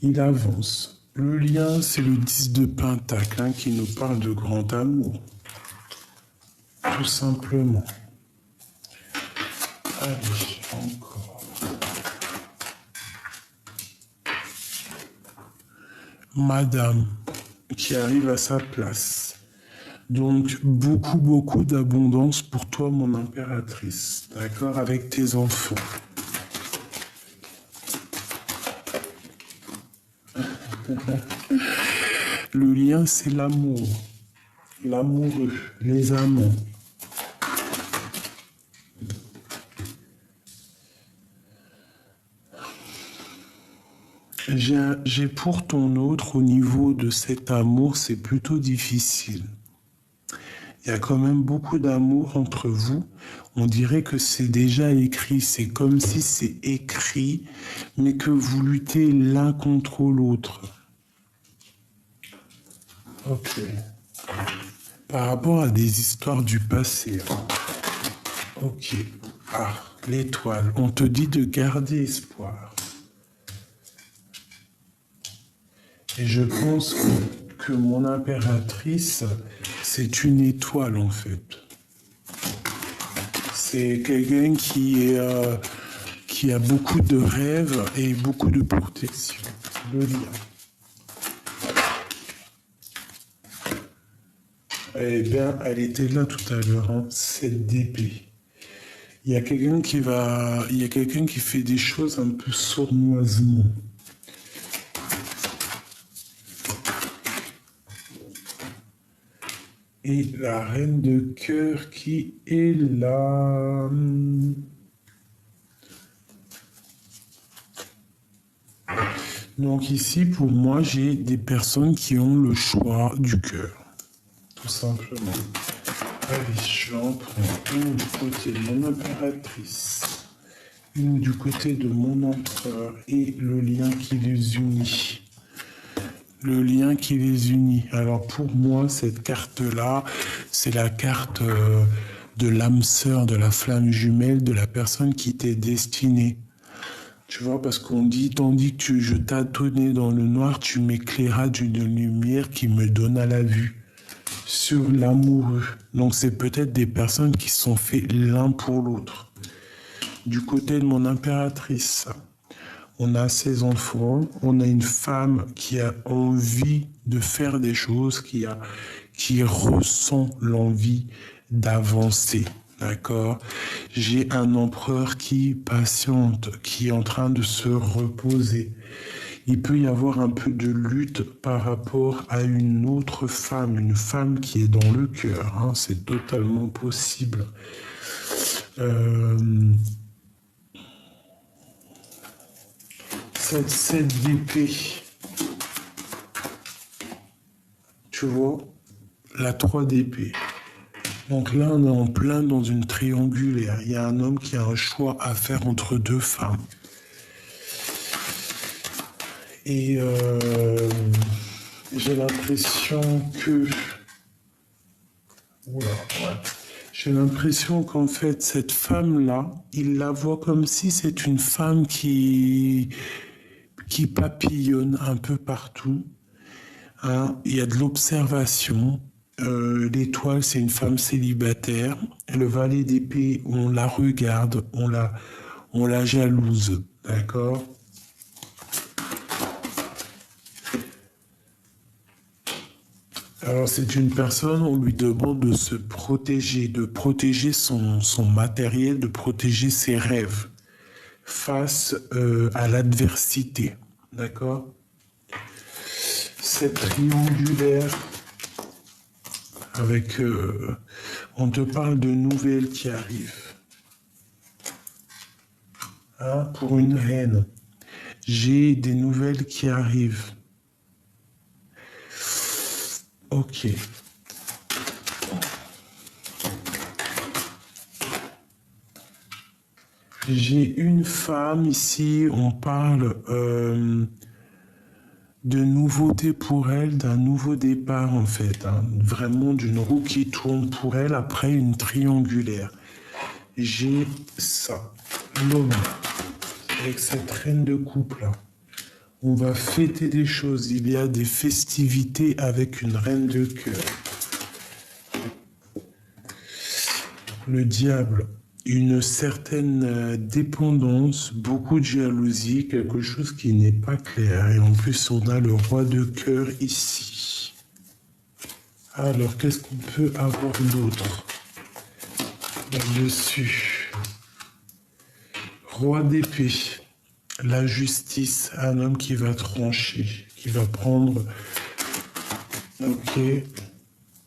il avance. Le lien, c'est le 10 de Pentacle qui nous parle de grand amour. Tout simplement. Allez, encore. Madame qui arrive à sa place. Donc, beaucoup d'abondance pour toi, mon impératrice. D'accord? Avec tes enfants. Le lien, c'est l'amour. L'amoureux, les amants. J'ai pour ton autre, au niveau de cet amour, c'est plutôt difficile. Il y a quand même beaucoup d'amour entre vous. On dirait que c'est déjà écrit. C'est comme si c'est écrit, mais que vous luttez l'un contre l'autre. Ok. Par rapport à des histoires du passé. Ok. Ah, l'étoile. On te dit de garder espoir. Et je pense que mon impératrice, c'est une étoile en fait. C'est quelqu'un qui a beaucoup de rêves et beaucoup de protection. Le lien. Eh bien, elle était là tout à l'heure, cette d'épée. Il y a quelqu'un qui fait des choses un peu sournoisement. Et la reine de cœur qui est là. Donc ici, pour moi, j'ai des personnes qui ont le choix du cœur. Tout simplement. Allez, je vais en prendre une du côté de mon impératrice, une du côté de mon empereur et le lien qui les unit. Le lien qui les unit. Alors pour moi, cette carte-là, c'est la carte de l'âme sœur, de la flamme jumelle, de la personne qui t'est destinée. Tu vois, parce qu'on dit, tandis que je tâtonnais dans le noir, tu m'éclairas d'une lumière qui me donna la vue sur l'amoureux. Donc c'est peut-être des personnes qui sont faites l'un pour l'autre. Du côté de mon impératrice, on a ses enfants, on a une femme qui a envie de faire des choses, qui ressent l'envie d'avancer. D'accord? J'ai un empereur qui patiente, qui est en train de se reposer. Il peut y avoir un peu de lutte par rapport à une autre femme, une femme qui est dans le cœur. C'est totalement possible. Cette 7 d'épée, tu vois, la 3 d'épée. Donc là, on est en plein dans une triangulaire. Il y a un homme qui a un choix à faire entre deux femmes. Et j'ai l'impression que Oula, ouais. J'ai l'impression qu'en fait, cette femme-là, il la voit comme si c'est une femme qui papillonne un peu partout. Hein. Il y a de l'observation. L'étoile, c'est une femme célibataire. Le valet d'épée, on la regarde, on la jalouse. D'accord? Alors, c'est une personne, on lui demande de se protéger, de protéger son matériel, de protéger ses rêves face à l'adversité. D'accord? C'est triangulaire avec... on te parle de nouvelles qui arrivent. Hein, pour une reine. J'ai des nouvelles qui arrivent. Ok. J'ai une femme ici, on parle de nouveauté pour elle, d'un nouveau départ en fait. Hein. Vraiment d'une roue qui tourne pour elle après une triangulaire. J'ai ça, l'homme, avec cette reine de coupe là. On va fêter des choses, il y a des festivités avec une reine de cœur. Le diable, une certaine dépendance, beaucoup de jalousie, quelque chose qui n'est pas clair. Et en plus, on a le roi de cœur ici. Alors, qu'est-ce qu'on peut avoir d'autre là-dessus? Roi d'épée, la justice, un homme qui va trancher, qui va prendre, ok,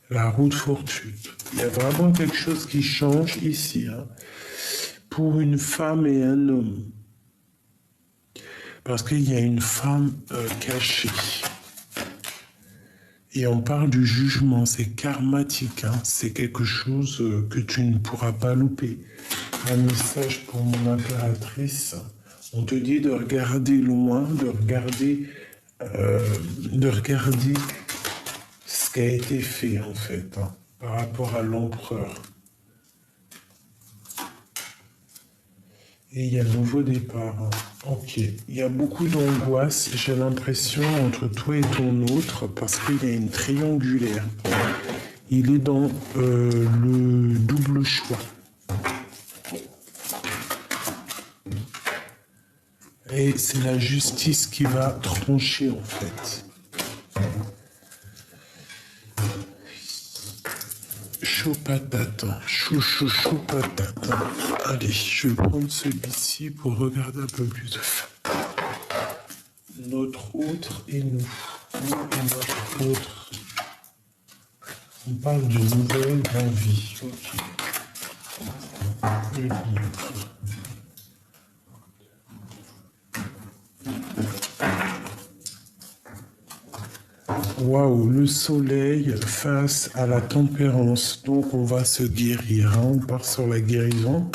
la roue de fortune. Il y a vraiment quelque chose qui change ici, hein, pour une femme et un homme. Parce qu'il y a une femme cachée. Et on parle du jugement, c'est karmatique, hein, c'est quelque chose que tu ne pourras pas louper. Un message pour mon impératrice. On te dit de regarder loin, de regarder ce qui a été fait en fait, hein, par rapport à l'empereur. Et il y a le nouveau départ. Hein. Ok. Il y a beaucoup d'angoisse, j'ai l'impression, entre toi et ton autre, parce qu'il y a une triangulaire. Il est dans le double choix. Et c'est la justice qui va trancher, en fait. Chaud patate, chaud patate. Allez, je vais prendre celui-ci pour regarder un peu plus de fin. Notre autre et nous. Nous et notre autre. On parle de nouvelles envies. Ok. Le livre. Waouh, le soleil face à la tempérance. Donc on va se guérir. Hein. On part sur la guérison.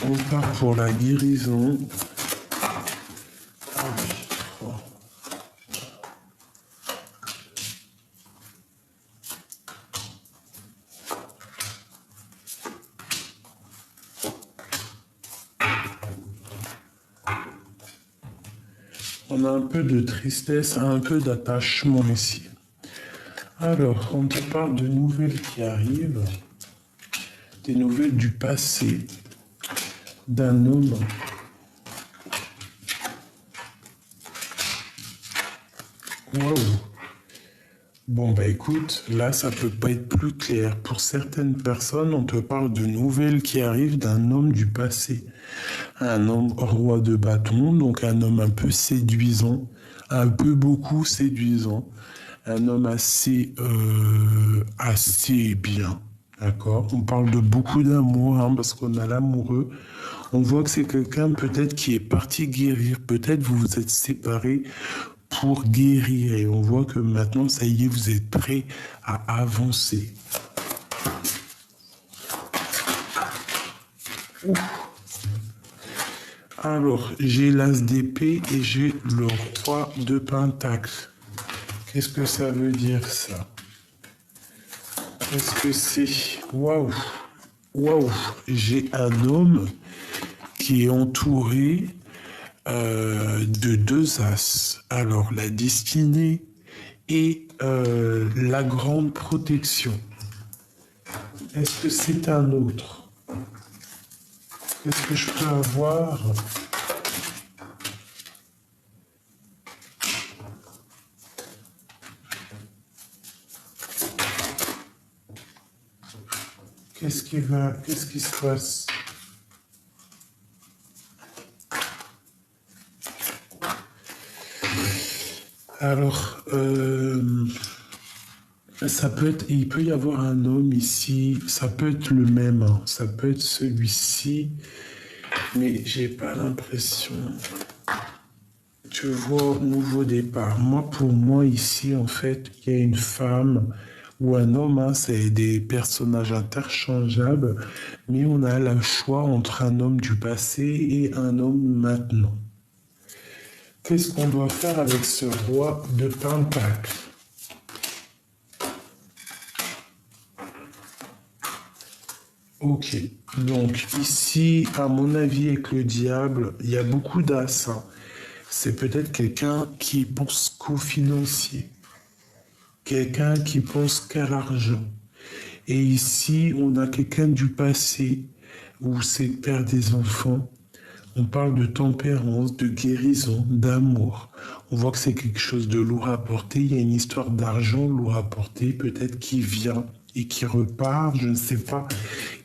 On part pour la guérison. On a un peu de tristesse, un peu d'attachement ici. Alors, on te parle de nouvelles qui arrivent, des nouvelles du passé, d'un homme. Waouh! Bon, bah écoute, là, ça peut pas être plus clair. Pour certaines personnes, on te parle de nouvelles qui arrivent d'un homme du passé. Un homme roi de bâton, donc un homme un peu séduisant, un peu beaucoup séduisant. Un homme assez bien, d'accord? On parle de beaucoup d'amour, hein, parce qu'on a l'amoureux. On voit que c'est quelqu'un peut-être qui est parti guérir. Peut-être vous vous êtes séparés pour guérir. Et on voit que maintenant, ça y est, vous êtes prêts à avancer. Ouf. Alors, j'ai l'as d'épée et j'ai le roi de pentacle. Qu'est-ce que ça veut dire, ça? Qu'est-ce que c'est? Waouh! Waouh! J'ai un homme qui est entouré de deux as. Alors, la destinée et la grande protection. Est-ce que c'est un autre? Qu'est-ce que je peux avoir? Qu'est-ce qui se passe? Alors, il peut y avoir un homme ici, ça peut être le même, hein, ça peut être celui-ci, mais j'ai pas l'impression. Tu vois, nouveau départ. Pour moi, ici, en fait, il y a une femme ou un homme, hein, c'est des personnages interchangeables, mais on a le choix entre un homme du passé et un homme maintenant. Qu'est-ce qu'on doit faire avec ce roi de Pentacle? Ok, donc ici, à mon avis, avec le diable, il y a beaucoup d'as, hein. C'est peut-être quelqu'un qui pense qu'au financier, quelqu'un qui pense qu'à l'argent. Et ici, on a quelqu'un du passé, où c'est le père des enfants. On parle de tempérance, de guérison, d'amour. On voit que c'est quelque chose de lourd à porter. Il y a une histoire d'argent lourd à porter, peut-être qui vient et qui repart, je ne sais pas.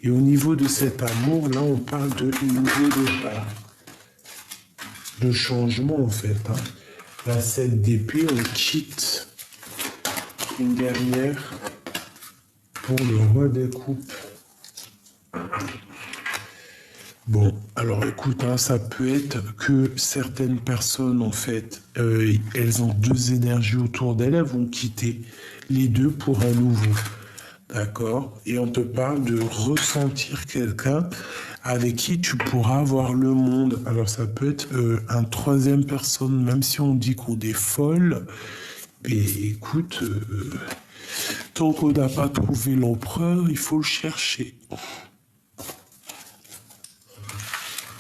Et au niveau de cet amour, là, on parle de nouveau départ. De changement, en fait. Hein. La 7 d'épée, on quitte une guerrière pour le roi des coupes. Bon, alors écoute, hein, ça peut être que certaines personnes, en fait, elles ont deux énergies autour d'elles, elles vont quitter les deux pour un nouveau. D'accord? Et on te parle de ressentir quelqu'un avec qui tu pourras avoir le monde. Alors ça peut être un troisième personne, même si on dit qu'on est folle. Mais écoute, tant qu'on n'a pas trouvé l'empereur, il faut le chercher.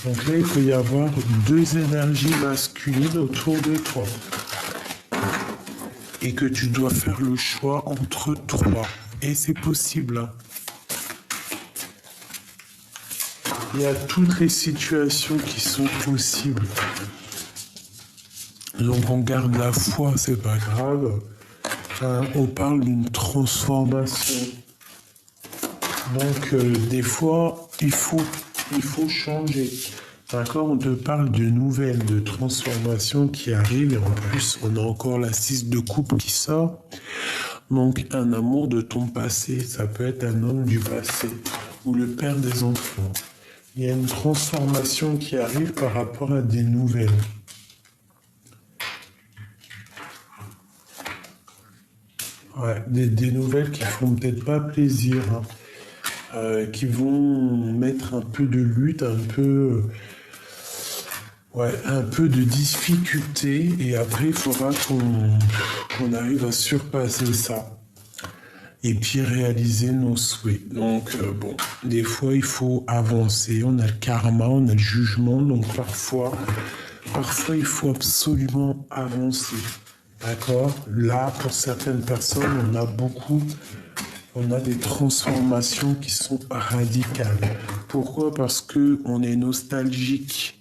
Donc là, il peut y avoir deux énergies masculines autour de toi. Et que tu dois faire le choix entre trois. Et c'est possible. Hein. Il y a toutes les situations qui sont possibles. Donc on garde la foi, c'est pas grave. Hein, on parle d'une transformation. Donc des fois, il faut changer. D'accord, on te parle de nouvelles, de transformations qui arrivent. Et en plus, on a encore la 6 de coupe qui sort. Donc, un amour de ton passé, ça peut être un homme du passé ou le père des enfants. Il y a une transformation qui arrive par rapport à des nouvelles. Ouais, des nouvelles qui font peut-être pas plaisir, hein, qui vont mettre un peu de lutte, un peu de difficulté, et après, il faudra qu'on arrive à surpasser ça. Et puis réaliser nos souhaits. Donc, bon, des fois, il faut avancer. On a le karma, on a le jugement. Donc, parfois, il faut absolument avancer. D'accord? Là, pour certaines personnes, on a des transformations qui sont radicales. Pourquoi? Parce qu'on est nostalgique.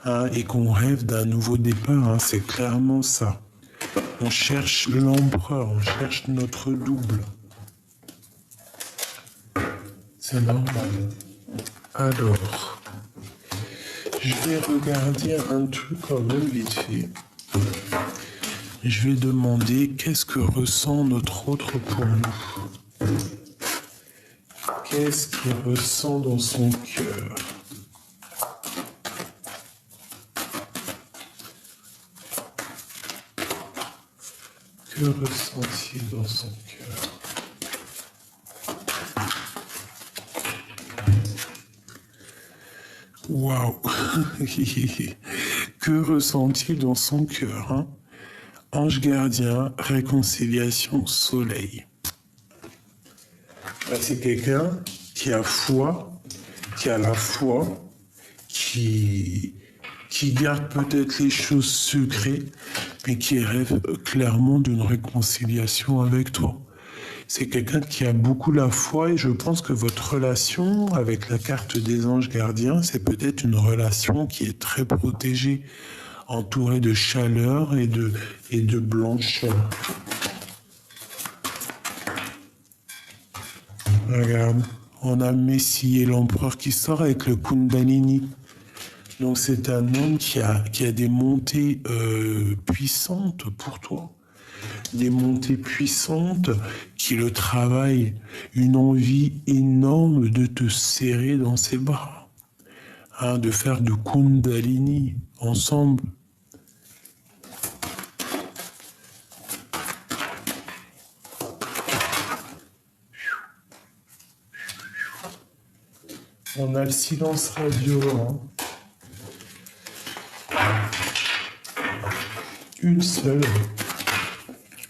Hein, et qu'on rêve d'un nouveau départ, hein, c'est clairement ça. On cherche l'empereur, on cherche notre double. C'est normal. Alors, je vais regarder un truc quand même vite fait. Je vais demander qu'est-ce que ressent notre autre pour nous. Qu'est-ce qu'il ressent dans son cœur? Que ressent-il dans son cœur? Waouh! Que ressent-il dans son cœur, hein? Ange gardien, réconciliation, soleil. C'est quelqu'un qui a foi, qui a la foi, qui garde peut-être les choses secrètes, mais qui rêve clairement d'une réconciliation avec toi. C'est quelqu'un qui a beaucoup la foi et je pense que votre relation avec la carte des anges gardiens, c'est peut-être une relation qui est très protégée, entourée de chaleur et de blancheur. Regarde, on a Messie et l'empereur qui sort avec le Kundalini. Donc c'est un homme qui a des montées puissantes pour toi. Des montées puissantes qui le travaillent, une envie énorme de te serrer dans ses bras, de faire de Kundalini ensemble. On a le silence radio. Une seule.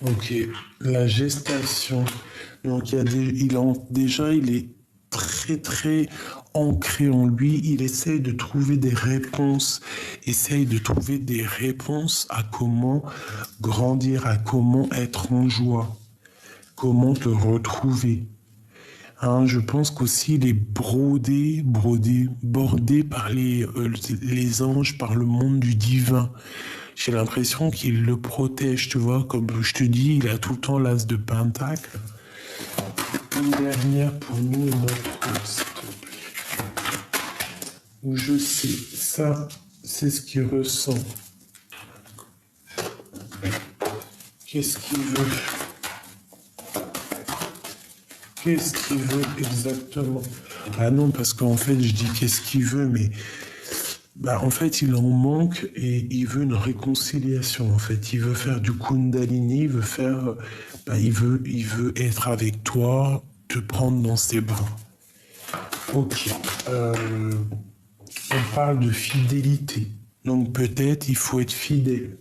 Ok, la gestation. Donc il est très très ancré en lui. Il essaye de trouver des réponses. À comment grandir, à comment être en joie, comment te retrouver. Je pense qu'aussi il est bordé par les anges, par le monde du divin. J'ai l'impression qu'il le protège, tu vois, comme je te dis, il a tout le temps l'as de pentacle. Une dernière pour nous, notre s'il te plaît. Où je sais, ça, c'est ce qu'il ressent. Qu'est-ce qu'il veut? Qu'est-ce qu'il veut exactement? Ah non, parce qu'en fait, je dis qu'est-ce qu'il veut, mais en fait, il en manque et il veut une réconciliation. En fait, il veut faire du Kundalini, il veut être avec toi, te prendre dans ses bras. Ok. On parle de fidélité. Donc peut-être il faut être fidèle.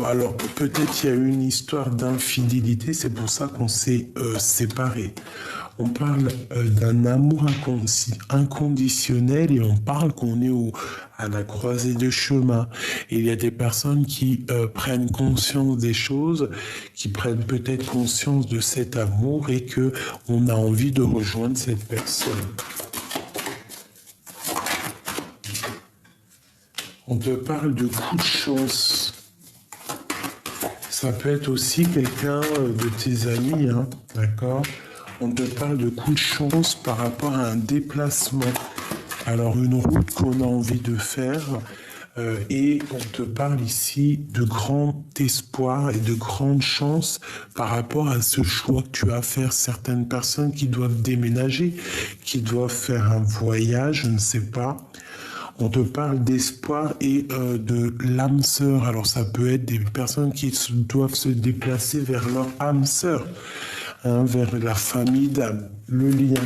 Alors peut-être il y a eu une histoire d'infidélité, c'est pour ça qu'on s'est séparés. On parle d'un amour inconditionnel et on parle qu'on est à la croisée de chemin. Et il y a des personnes qui prennent conscience des choses, qui prennent peut-être conscience de cet amour et que on a envie de rejoindre cette personne. On te parle de coup de chance. Ça peut être aussi quelqu'un de tes amis, d'accord ? On te parle de coup de chance par rapport à un déplacement. Alors une route qu'on a envie de faire et on te parle ici de grand espoir et de grande chance par rapport à ce choix que tu as à faire. Certaines personnes qui doivent déménager, qui doivent faire un voyage, je ne sais pas. On te parle d'espoir et de l'âme sœur. Alors ça peut être des personnes qui doivent se déplacer vers leur âme sœur, vers la famille d'âme, le lien.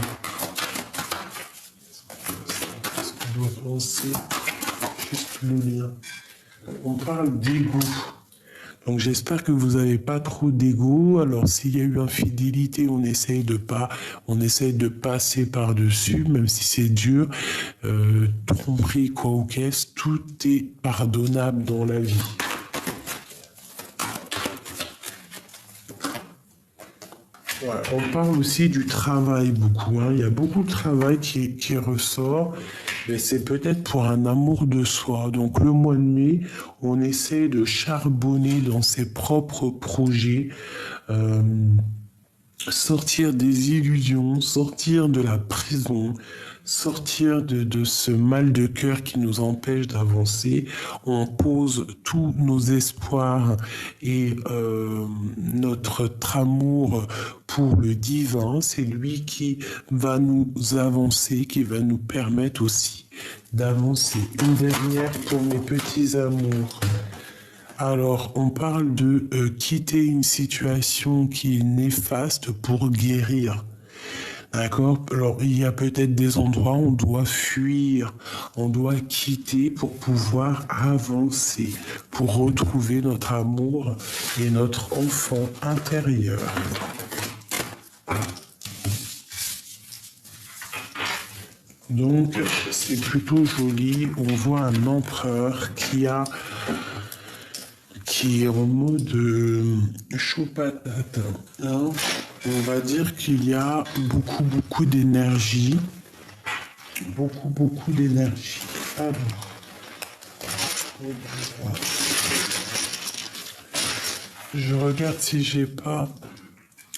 Qu'est-ce qu'on doit penser? Juste le lien. On parle d'ego. Donc j'espère que vous n'avez pas trop d'ego. Alors s'il y a eu infidélité, on essaye de passer par-dessus, même si c'est dur. Tromperie, quoi ou qu'est-ce, tout est pardonnable dans la vie. Ouais, on parle aussi du travail beaucoup. Il y a beaucoup de travail qui ressort. Mais c'est peut-être pour un amour de soi. Donc le mois de mai, on essaie de charbonner dans ses propres projets, sortir des illusions, sortir de la prison, sortir de ce mal de cœur qui nous empêche d'avancer. On pose tous nos espoirs et notre amour pour le divin. C'est lui qui va nous avancer, qui va nous permettre aussi d'avancer. Une dernière pour mes petits amours. Alors, on parle de quitter une situation qui est néfaste pour guérir. D'accord? Alors, il y a peut-être des endroits où on doit fuir, on doit quitter pour pouvoir avancer, pour retrouver notre amour et notre enfant intérieur. Donc, c'est plutôt joli. On voit un empereur qui est en mode chaud patate. Hein. On va dire qu'il y a beaucoup d'énergie. Beaucoup d'énergie. Alors, je regarde si j'ai pas...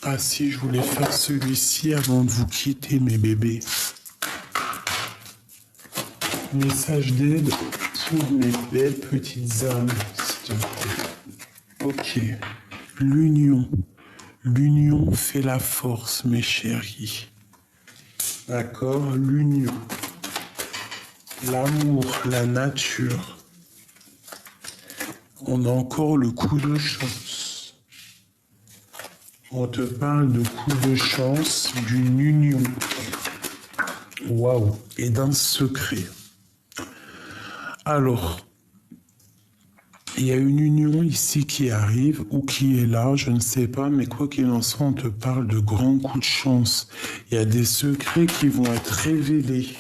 Ah si, je voulais faire celui-ci avant de vous quitter, mes bébés. Message d'aide pour mes belles petites âmes, s'il te plaît. Ok. L'union. L'union fait la force, mes chéris. D'accord? L'union. L'amour, la nature. On a encore le coup de chance. On te parle de coup de chance, d'une union. Waouh! Et d'un secret. Alors, il y a une union ici qui arrive ou qui est là, je ne sais pas, mais quoi qu'il en soit, on te parle de grands coups de chance. Il y a des secrets qui vont être révélés.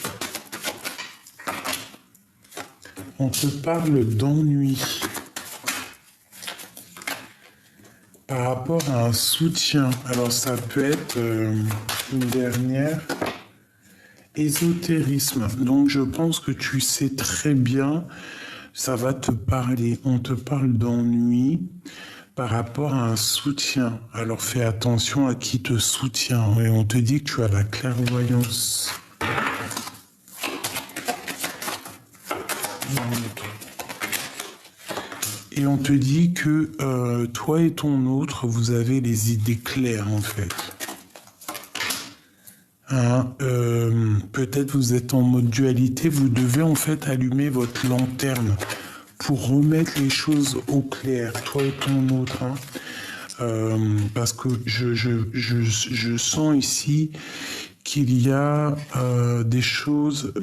On te parle d'ennui. Par rapport à un soutien. Alors ça peut être une dernière. Ésotérisme. Donc je pense que tu sais très bien, ça va te parler. On te parle d'ennui par rapport à un soutien. Alors fais attention à qui te soutient. Et on te dit que tu as la clairvoyance. Et on te dit que toi et ton autre, vous avez les idées claires en fait. Hein, peut-être vous êtes en mode dualité, vous devez en fait allumer votre lanterne pour remettre les choses au clair, toi et ton autre. Hein. Parce que je sens ici qu'il y a des choses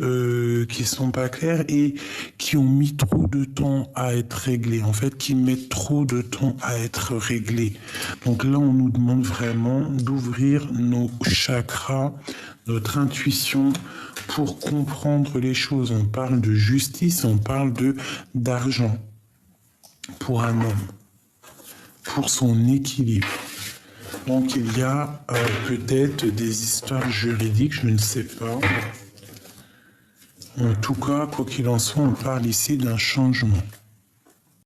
qui sont pas claires et qui ont mis trop de temps à être réglées. En fait, qui mettent trop de temps à être réglées. Donc là, on nous demande vraiment d'ouvrir nos chakras, notre intuition pour comprendre les choses. On parle de justice, on parle d'argent pour un homme, pour son équilibre. Donc il y a peut-être des histoires juridiques, je ne sais pas. En tout cas, quoi qu'il en soit, on parle ici d'un changement.